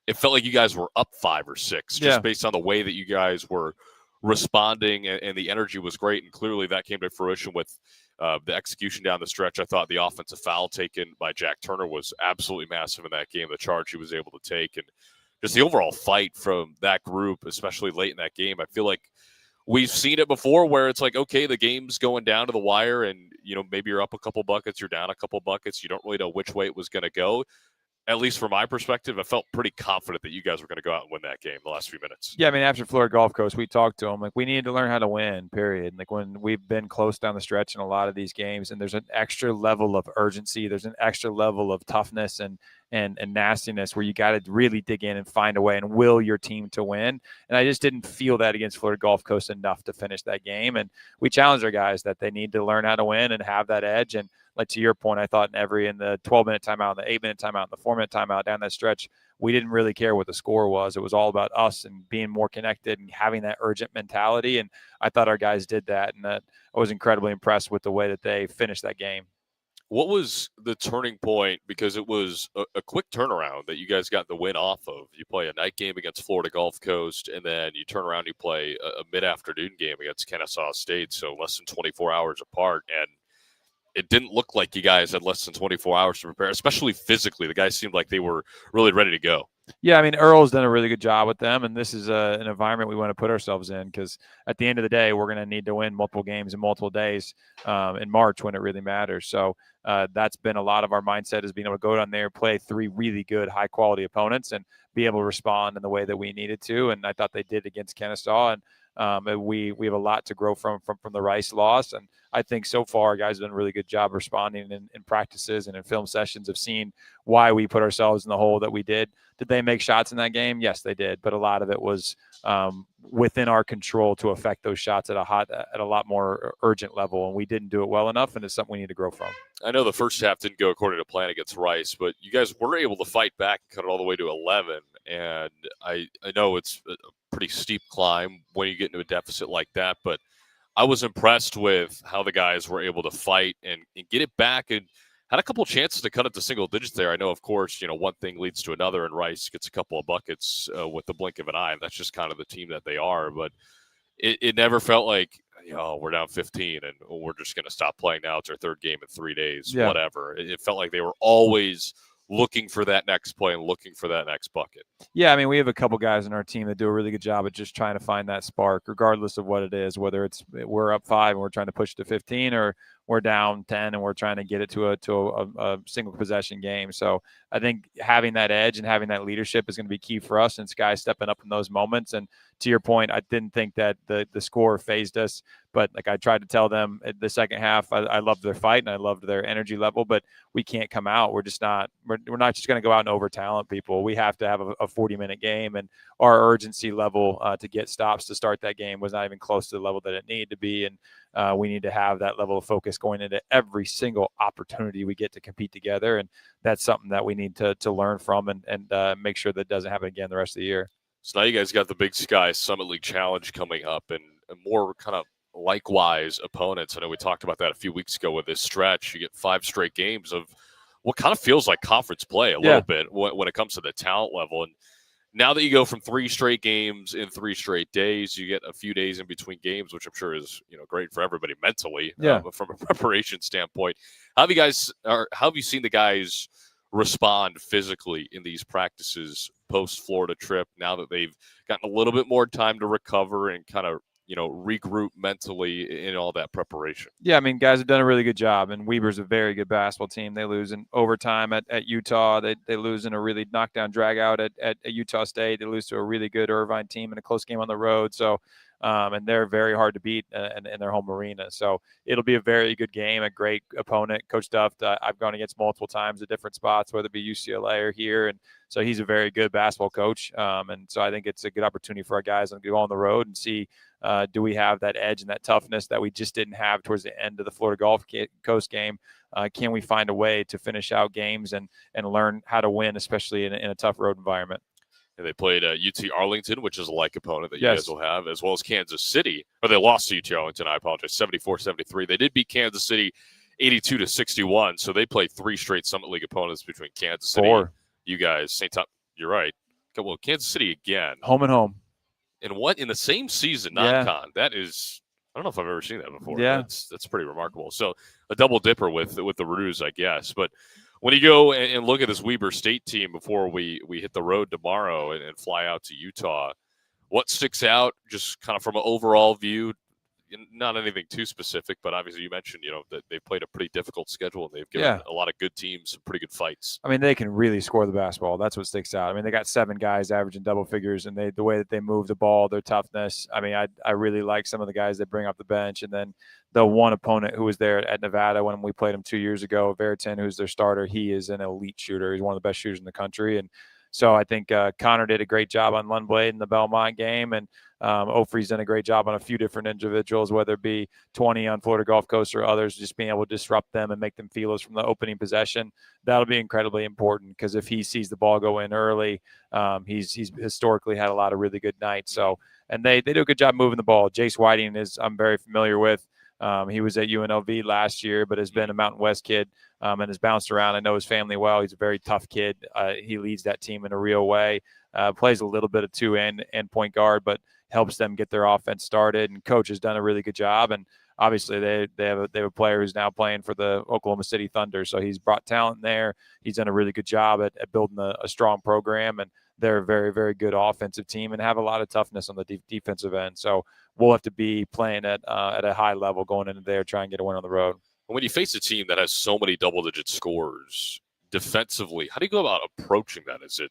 it felt like you guys were up 5 or 6 just based on the way that you guys were responding, and the energy was great. And clearly that came to fruition with the execution down the stretch. I thought the offensive foul taken by Jack Turner was absolutely massive in that game, the charge he was able to take, and just the overall fight from that group, especially late in that game. I feel like we've seen it before where it's like, okay, the game's going down to the wire, and maybe you're up a couple buckets, you're down a couple buckets, you don't really know which way it was going to go. At least from my perspective, I felt pretty confident that you guys were going to go out and win that game the last few minutes. Yeah, I mean, after Florida Gulf Coast, we talked to them. Like, we needed to learn how to win, period. Like, when we've been close down the stretch in a lot of these games, and there's an extra level of urgency, there's an extra level of toughness and and nastiness where you got to really dig in and find a way and will your team to win. And I just didn't feel that against Florida Gulf Coast enough to finish that game. And we challenged our guys that they need to learn how to win and have that edge. And like to your point, I thought in the 12-minute timeout, the 8-minute timeout, the 4-minute timeout down that stretch, we didn't really care what the score was. It was all about us and being more connected and having that urgent mentality. And I thought our guys did that. And I was incredibly impressed with the way that they finished that game. What was the turning point? Because it was a quick turnaround that you guys got the win off of. You play a night game against Florida Gulf Coast, and then you turn around, you play a mid-afternoon game against Kennesaw State, so less than 24 hours apart. And it didn't look like you guys had less than 24 hours to prepare, especially physically. The guys seemed like they were really ready to go. Yeah, I mean, Earl's done a really good job with them, and this is an environment we want to put ourselves in because at the end of the day, we're going to need to win multiple games in multiple days in March when it really matters. So that's been a lot of our mindset is being able to go down there, play 3 really good, high-quality opponents, and be able to respond in the way that we needed to. And I thought they did against Kennesaw, and we have a lot to grow from the Rice loss. And I think so far, guys have done a really good job responding in practices and in film sessions of seeing why we put ourselves in the hole that we did. Did they make shots in that game? Yes, they did. But a lot of it was within our control to affect those shots at a lot more urgent level. And we didn't do it well enough. And it's something we need to grow from. I know the first half didn't go according to plan against Rice, but you guys were able to fight back and cut it all the way to 11. And I know it's a pretty steep climb when you get into a deficit like that, but I was impressed with how the guys were able to fight and get it back and had a couple chances to cut it to single digits there. I know, of course, one thing leads to another, and Rice gets a couple of buckets with the blink of an eye. That's just kind of the team that they are. But it never felt like, we're down 15 and we're just going to stop playing now. It's our 3rd game in 3 days, whatever. It felt like they were always looking for that next play and looking for that next bucket. Yeah, I mean, we have a couple guys in our team that do a really good job at just trying to find that spark, regardless of what it is, whether it's we're up 5 and we're trying to push to 15 or we're down 10 and we're trying to get it to a single possession game. So I think having that edge and having that leadership is going to be key for us, and it's guys stepping up in those moments. And to your point, I didn't think that the score phased us, but like I tried to tell them at the second half, I loved their fight and I loved their energy level, but we can't come out. We're not just going to go out and over talent people. We have to have a 40-minute game, and our urgency level to get stops to start that game was not even close to the level that it needed to be. And we need to have that level of focus going into every single opportunity we get to compete together. And that's something that we need to learn from and make sure that doesn't happen again the rest of the year. So now you guys got the Big Sky Summit League Challenge coming up and more kind of likewise opponents. I know we talked about that a few weeks ago with this stretch. You get 5 straight games of what kind of feels like conference play a little bit when it comes to the talent level. And now that you go from 3 straight games in 3 straight days, you get a few days in between games, which I'm sure is great for everybody mentally. But from a preparation standpoint, how have you seen the guys respond physically in these practices post-Florida trip now that they've gotten a little bit more time to recover and kind of regroup mentally in all that preparation? Yeah, I mean, guys have done a really good job, and Weber's a very good basketball team. They lose in overtime at Utah. They lose in a really knockdown drag-out at Utah State. They lose to a really good Irvine team in a close game on the road. So, and they're very hard to beat in their home arena. So it'll be a very good game, a great opponent. Coach Duff, I've gone against multiple times at different spots, whether it be UCLA or here. And so he's a very good basketball coach. And so I think it's a good opportunity for our guys to go on the road and see, do we have that edge and that toughness that we just didn't have towards the end of the Florida Gulf Coast game? Can we find a way to finish out games and learn how to win, especially in a tough road environment? And they played UT Arlington, which is a like opponent that you guys will have, as well as Kansas City. Or they lost to UT Arlington, I apologize, 74-73. They did beat Kansas City 82-61, so they played 3 straight Summit League opponents between Kansas City, 4. You guys, St. Thomas. You're right. Well, Kansas City again. Home and home. And what in the same season, non-con? That is, I don't know if I've ever seen that before. Yeah, that's pretty remarkable. So a double dipper with the Roos, I guess. But when you go and look at this Weber State team before we hit the road tomorrow and fly out to Utah, what sticks out just kind of from an overall view? not anything too specific, but obviously you mentioned, that they've played a pretty difficult schedule and they've given a lot of good teams some pretty good fights. I mean, they can really score the basketball. That's what sticks out. I mean, they got 7 guys averaging double figures, and the way that they move the ball, their toughness. I mean, I really like some of the guys they bring off the bench. And then the one opponent who was there at Nevada when we played him 2 years ago, Veritin, who's their starter, he is an elite shooter. He's one of the best shooters in the country. And so I think Connor did a great job on Lundblade in the Belmont game, and Ofri's done a great job on a few different individuals, whether it be 20 on Florida Gulf Coast or others, just being able to disrupt them and make them feel us from the opening possession. That'll be incredibly important because if he sees the ball go in early, he's historically had a lot of really good nights. So, and they do a good job moving the ball. Jace Whiting I'm very familiar with. He was at UNLV last year, but has been a Mountain West kid and has bounced around. I know his family well. He's a very tough kid. He leads that team in a real way. Plays a little bit of 2 and point guard, but helps them get their offense started. And coach has done a really good job. And obviously they have a player who's now playing for the Oklahoma City Thunder. So he's brought talent there. He's done a really good job at building a strong program. And they're a very, very good offensive team and have a lot of toughness on the defensive end. So we'll have to be playing at a high level going into there, try and get a win on the road. When you face a team that has so many double-digit scores defensively, how do you go about approaching that? Is it,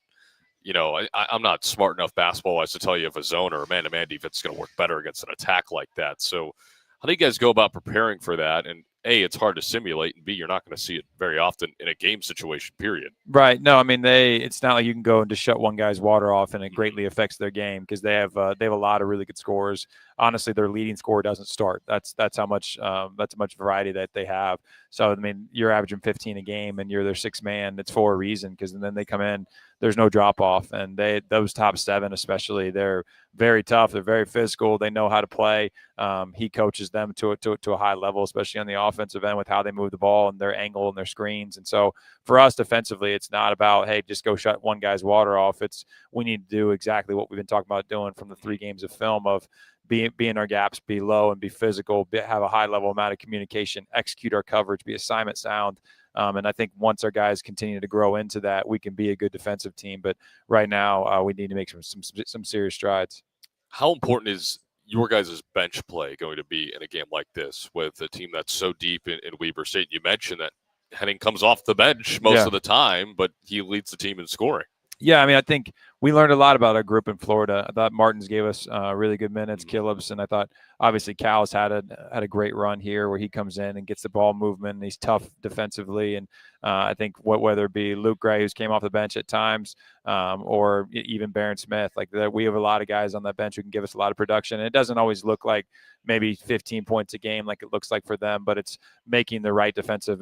I'm not smart enough basketball-wise to tell you if a zone or a man-to-man defense is going to work better against an attack like that. So how do you guys go about preparing for that? And A, it's hard to simulate, and B, you're not going to see it very often in a game situation, period. Right. No, I mean, it's not like you can go and just shut one guy's water off and it greatly affects their game because they have a lot of really good scores. Honestly, their leading scorer doesn't start. That's how much variety that they have. So, I mean, you're averaging 15 a game and you're their 6th man. It's for a reason because then they come in, there's no drop off. And those top 7 especially, they're very tough. They're very physical. They know how to play. He coaches them to a high level, especially on the offensive end with how they move the ball and their angle and their screens. And so for us defensively, it's not about, hey, just go shut one guy's water off. We need to do exactly what we've been talking about doing from the 3 games of film of be in our gaps, be low and be physical, have a high level amount of communication, execute our coverage, be assignment sound. And I think once our guys continue to grow into that, we can be a good defensive team. But right now, we need to make some serious strides. How important is your guys' bench play going to be in a game like this with a team that's so deep in Weber State? You mentioned that Henning comes off the bench most of the time, but he leads the team in scoring. Yeah, I mean, I think we learned a lot about our group in Florida. I thought Martins gave us really good minutes, Killips, and I thought obviously Cal's had a great run here where he comes in and gets the ball movement and he's tough defensively. And I think whether it be Luke Gray, who's came off the bench at times, or even Barron Smith, like that, we have a lot of guys on that bench who can give us a lot of production. And it doesn't always look like maybe 15 points a game like it looks like for them, but it's making the right defensive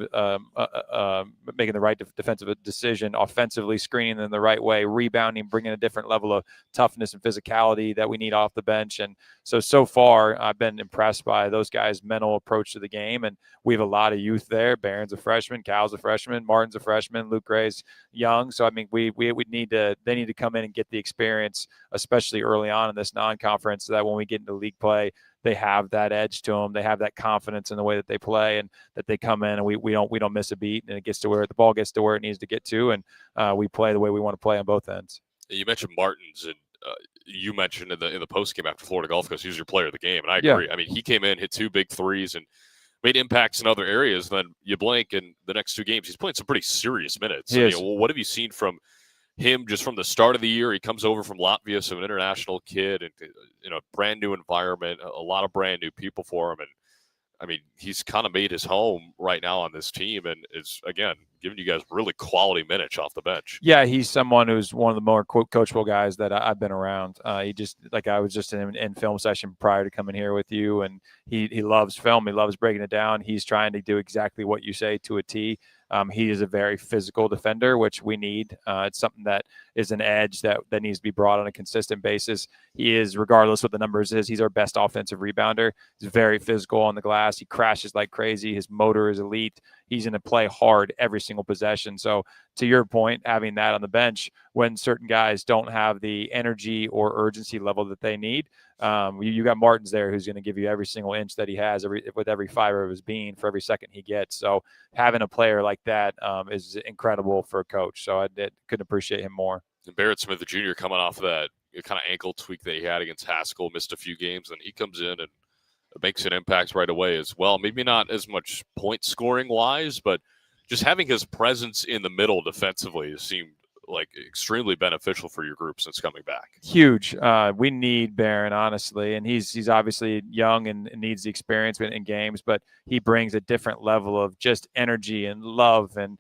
decision, offensively screening them the right way, rebounding, bringing a different level of toughness and physicality that we need off the bench. And so far I've been impressed by those guys' mental approach to the game. And we have a lot of youth there. Barron's a freshman, Cal's a freshman, Martin's a freshman, Luke Gray's young. So I mean, they need to come in and get the experience, especially early on in this non-conference, so that when we get into league play, they have that edge to them. They have that confidence in the way that they play, and that they come in and we don't miss a beat, and it gets to where the ball gets to where it needs to get to, and we play the way we want to play on both ends. You mentioned Martins, and you mentioned in the post game after Florida Gulf Coast, he was your player of the game, and I agree. Yeah. I mean, he came in, hit 2 big threes, and made impacts in other areas. Then you blink, and the next 2 games, he's playing some pretty serious minutes. What have you seen from him just from the start of the year? He comes over from Latvia, so an international kid, and in a brand new environment, a lot of brand new people for him. And I mean, he's kind of made his home right now on this team, and is again giving you guys really quality minutes off the bench. Yeah, he's someone who's one of the more coachable guys that I've been around. He just, like, I was just in film session prior to coming here with you, and he loves film. He loves breaking it down. He's trying to do exactly what you say to a T. He is a very physical defender, which we need. It's something that is an edge that needs to be brought on a consistent basis. He is, regardless what the numbers is, he's our best offensive rebounder. He's very physical on the glass. He crashes like crazy. His motor is elite. He's going to play hard every single possession. So to your point, having that on the bench when certain guys don't have the energy or urgency level that they need, you got Martins there who's going to give you every single inch that he has with every fiber of his being for every second he gets. So having a player like that is incredible for a coach. So I couldn't appreciate him more. And Barrett Smith, the junior, coming off of that kind of ankle tweak that he had against Haskell, missed a few games, and he comes in and makes an impact right away as well. Maybe not as much point scoring wise, but just having his presence in the middle defensively seemed like extremely beneficial for your group since coming back. Huge. We need Barron, honestly, and he's obviously young and needs the experience in games, but he brings a different level of just energy and love and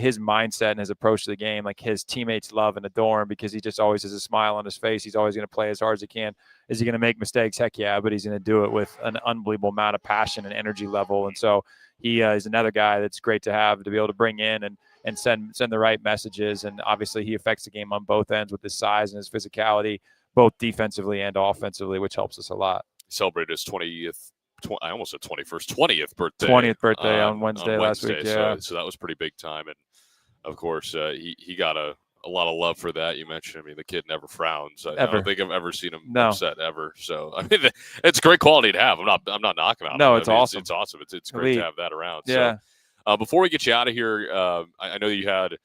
his mindset and his approach to the game. Like, his teammates love and adore him because he just always has a smile on his face. He's always going to play as hard as he can. Is he going to make mistakes? Heck yeah, but he's going to do it with an unbelievable amount of passion and energy level. And so he is another guy that's great to have, to be able to bring in and send the right messages. And obviously he affects the game on both ends with his size and his physicality, both defensively and offensively, which helps us a lot. He celebrated his 20th, I almost said 21st, 20th birthday. 20th birthday on Wednesday last week. Yeah. So that was pretty big time. And of course, he got a lot of love for that. You mentioned, I mean, the kid never frowns. I don't think I've ever seen him upset ever. So, I mean, it's great quality to have. I'm not knocking on it. No, it's awesome. It's awesome. It's great to have that around. Yeah. So, before we get you out of here, I know you had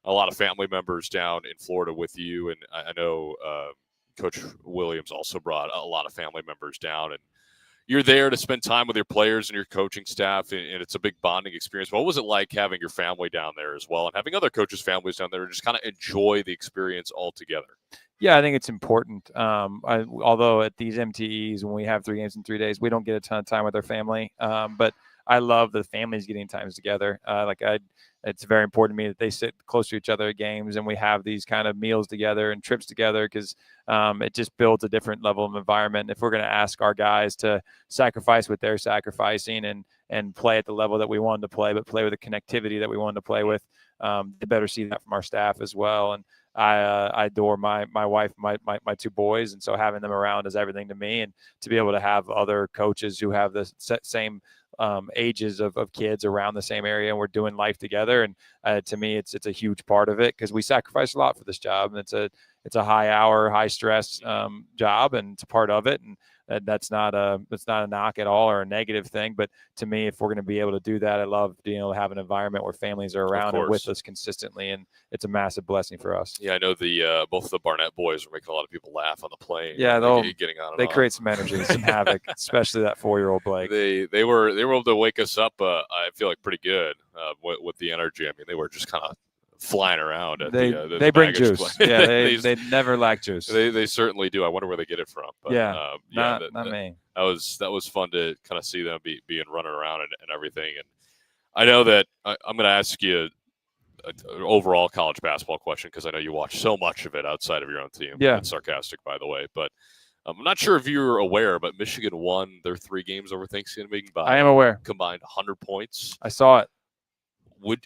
a lot of family members down in Florida with you, and I know Coach Williams also brought a lot of family members down, and you're there to spend time with your players and your coaching staff, and it's a big bonding experience. What was it like having your family down there as well, and having other coaches' families down there, and just kind of enjoy the experience all together? Yeah, I think it's important. Although at these MTEs, when we have 3 games in 3 days, we don't get a ton of time with our family. But I love the families getting times together. It's very important to me that they sit close to each other at games and we have these kind of meals together and trips together, because it just builds a different level of environment. If we're going to ask our guys to sacrifice what they're sacrificing and play at the level that we wanted to play, but play with the connectivity that we wanted to play with, they better see that from our staff as well. And I adore my wife, my 2 boys, and so having them around is everything to me. And to be able to have other coaches who have the same ages of kids around the same area, and we're doing life together. And to me, it's a huge part of it, because we sacrifice a lot for this job, and it's a high hour, high stress job, and it's a part of it. And that's not a knock at all or a negative thing. But to me, if we're going to be able to do that, I love being able to have an environment where families are around and with us consistently, and it's a massive blessing for us. Yeah, I know both of the Barnett boys were making a lot of people laugh on the plane. Yeah, they create some energy, some havoc, especially that 4-year-old Blake. They were able to wake us up. I feel like pretty good with the energy. I mean, they were just kind of flying around. They bring juice. Yeah, they never lack juice. They certainly do. I wonder where they get it from. But, not me. That was fun to kind of see them being running around and everything. And I know that I'm going to ask you an overall college basketball question, because I know you watch so much of it outside of your own team. Yeah, it's sarcastic, by the way, but I'm not sure if you're aware, but Michigan won their 3 games over Thanksgiving by, I am aware, combined 100 points. I saw it.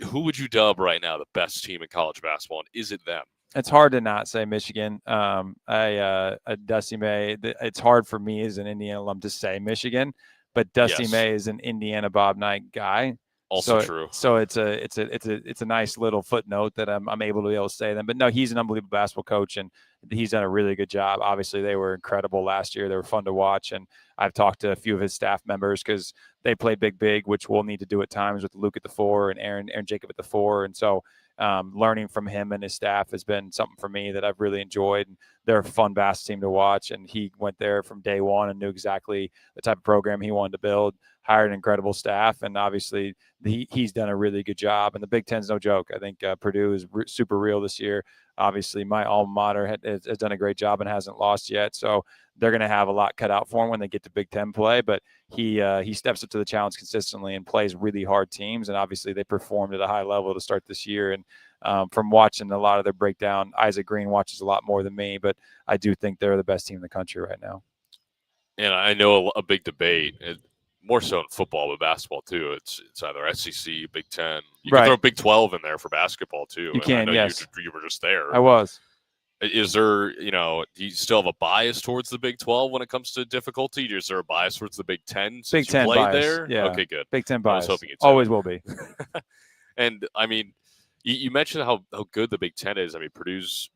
Who would you dub right now the best team in college basketball, and is it them? It's hard to not say Michigan. Dusty May. It's hard for me as an Indiana alum to say Michigan, but Dusty May is an Indiana Bob Knight guy. Also true. So it's a nice little footnote that I'm able to be able to say them. But no, he's an unbelievable basketball coach, and he's done a really good job. Obviously, they were incredible last year. They were fun to watch, and I've talked to a few of his staff members, because they play big, which we'll need to do at times with Luke at the 4 and Aaron Jacob at the 4. And so learning from him and his staff has been something for me that I've really enjoyed. And they're a fun basketball team to watch. And he went there from day one and knew exactly the type of program he wanted to build, hired an incredible staff. And obviously he's done a really good job. And the Big Ten's no joke. I think Purdue is super real this year. Obviously, my alma mater has done a great job and hasn't lost yet. So they're going to have a lot cut out for him when they get to Big Ten play. But he steps up to the challenge consistently and plays really hard teams. And obviously, they performed at a high level to start this year. And from watching a lot of their breakdown, Isaac Green watches a lot more than me. But I do think they're the best team in the country right now. And I know a big debate. More so in football, but basketball too. It's either SEC, Big Ten. You can throw Big 12 in there for basketball too. You can, yes. You were just there. I was. Is there, do you still have a bias towards the Big 12 when it comes to difficulty? Is there a bias towards the Big 10 since Big 10 you played bias. there? Yeah. Okay, good. Big 10 bias. I was hoping you'd always will be. And I mean, you mentioned how good the Big 10 is. I mean, Purdue's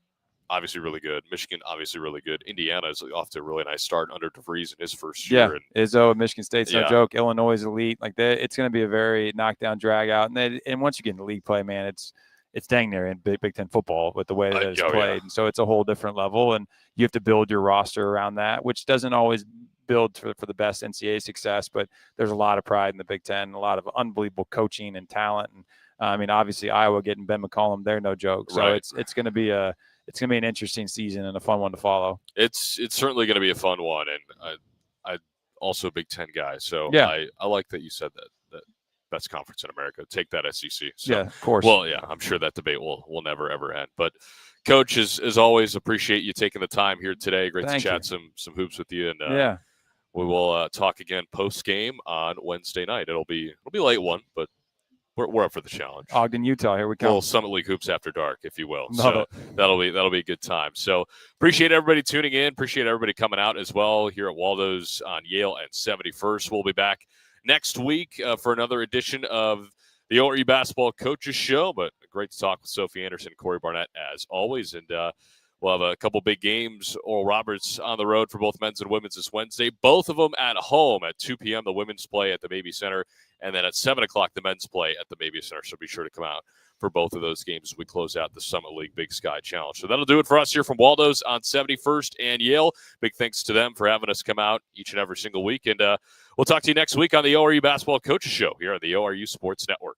obviously really good. Michigan, obviously really good. Indiana is off to a really nice start under DeVries in his first year. Yeah, Izzo at Michigan State's no joke. Illinois is elite. Like it's going to be a very knockdown, drag out. And once you get into league play, man, it's dang near in Big Ten football with the way that it's played. And so it's a whole different level, and you have to build your roster around that, which doesn't always build for the best NCAA success, but there's a lot of pride in the Big Ten, a lot of unbelievable coaching and talent. And I mean, obviously Iowa getting Ben McCollum, they're no joke. So Right. it's going to be an interesting season and a fun one to follow. It's certainly going to be a fun one, and I also a Big Ten guy, so Yeah. I like that you said that best conference in America. Take that SEC. So, yeah, of course. Well, yeah, I'm sure that debate will never ever end. But Coach, as always, appreciate you taking the time here today. Great Thank to chat you. some hoops with you, and yeah. we will talk again post game on Wednesday night. It'll be a late one, but we're up for the challenge. Ogden, Utah, here we come. Well, Summit League hoops after dark, if you will. Love So it. that'll be a good time. So appreciate everybody tuning in. Appreciate everybody coming out as well here at Waldo's on Yale and 71st. We'll be back next week for another edition of the ORU Basketball Coaches Show. But great to talk with Sophie Anderson and Kory Barnett as always. And we'll have a couple big games. Oral Roberts on the road for both men's and women's this Wednesday. Both of them at home at 2 p.m. The women's play at the Mabee Center. And then at 7 o'clock, the men's play at the Mabee Center. So be sure to come out for both of those games as we close out the Summit League Big Sky Challenge. So that'll do it for us here from Waldo's on 71st and Yale. Big thanks to them for having us come out each and every single week. And we'll talk to you next week on the ORU Basketball Coaches Show here on the ORU Sports Network.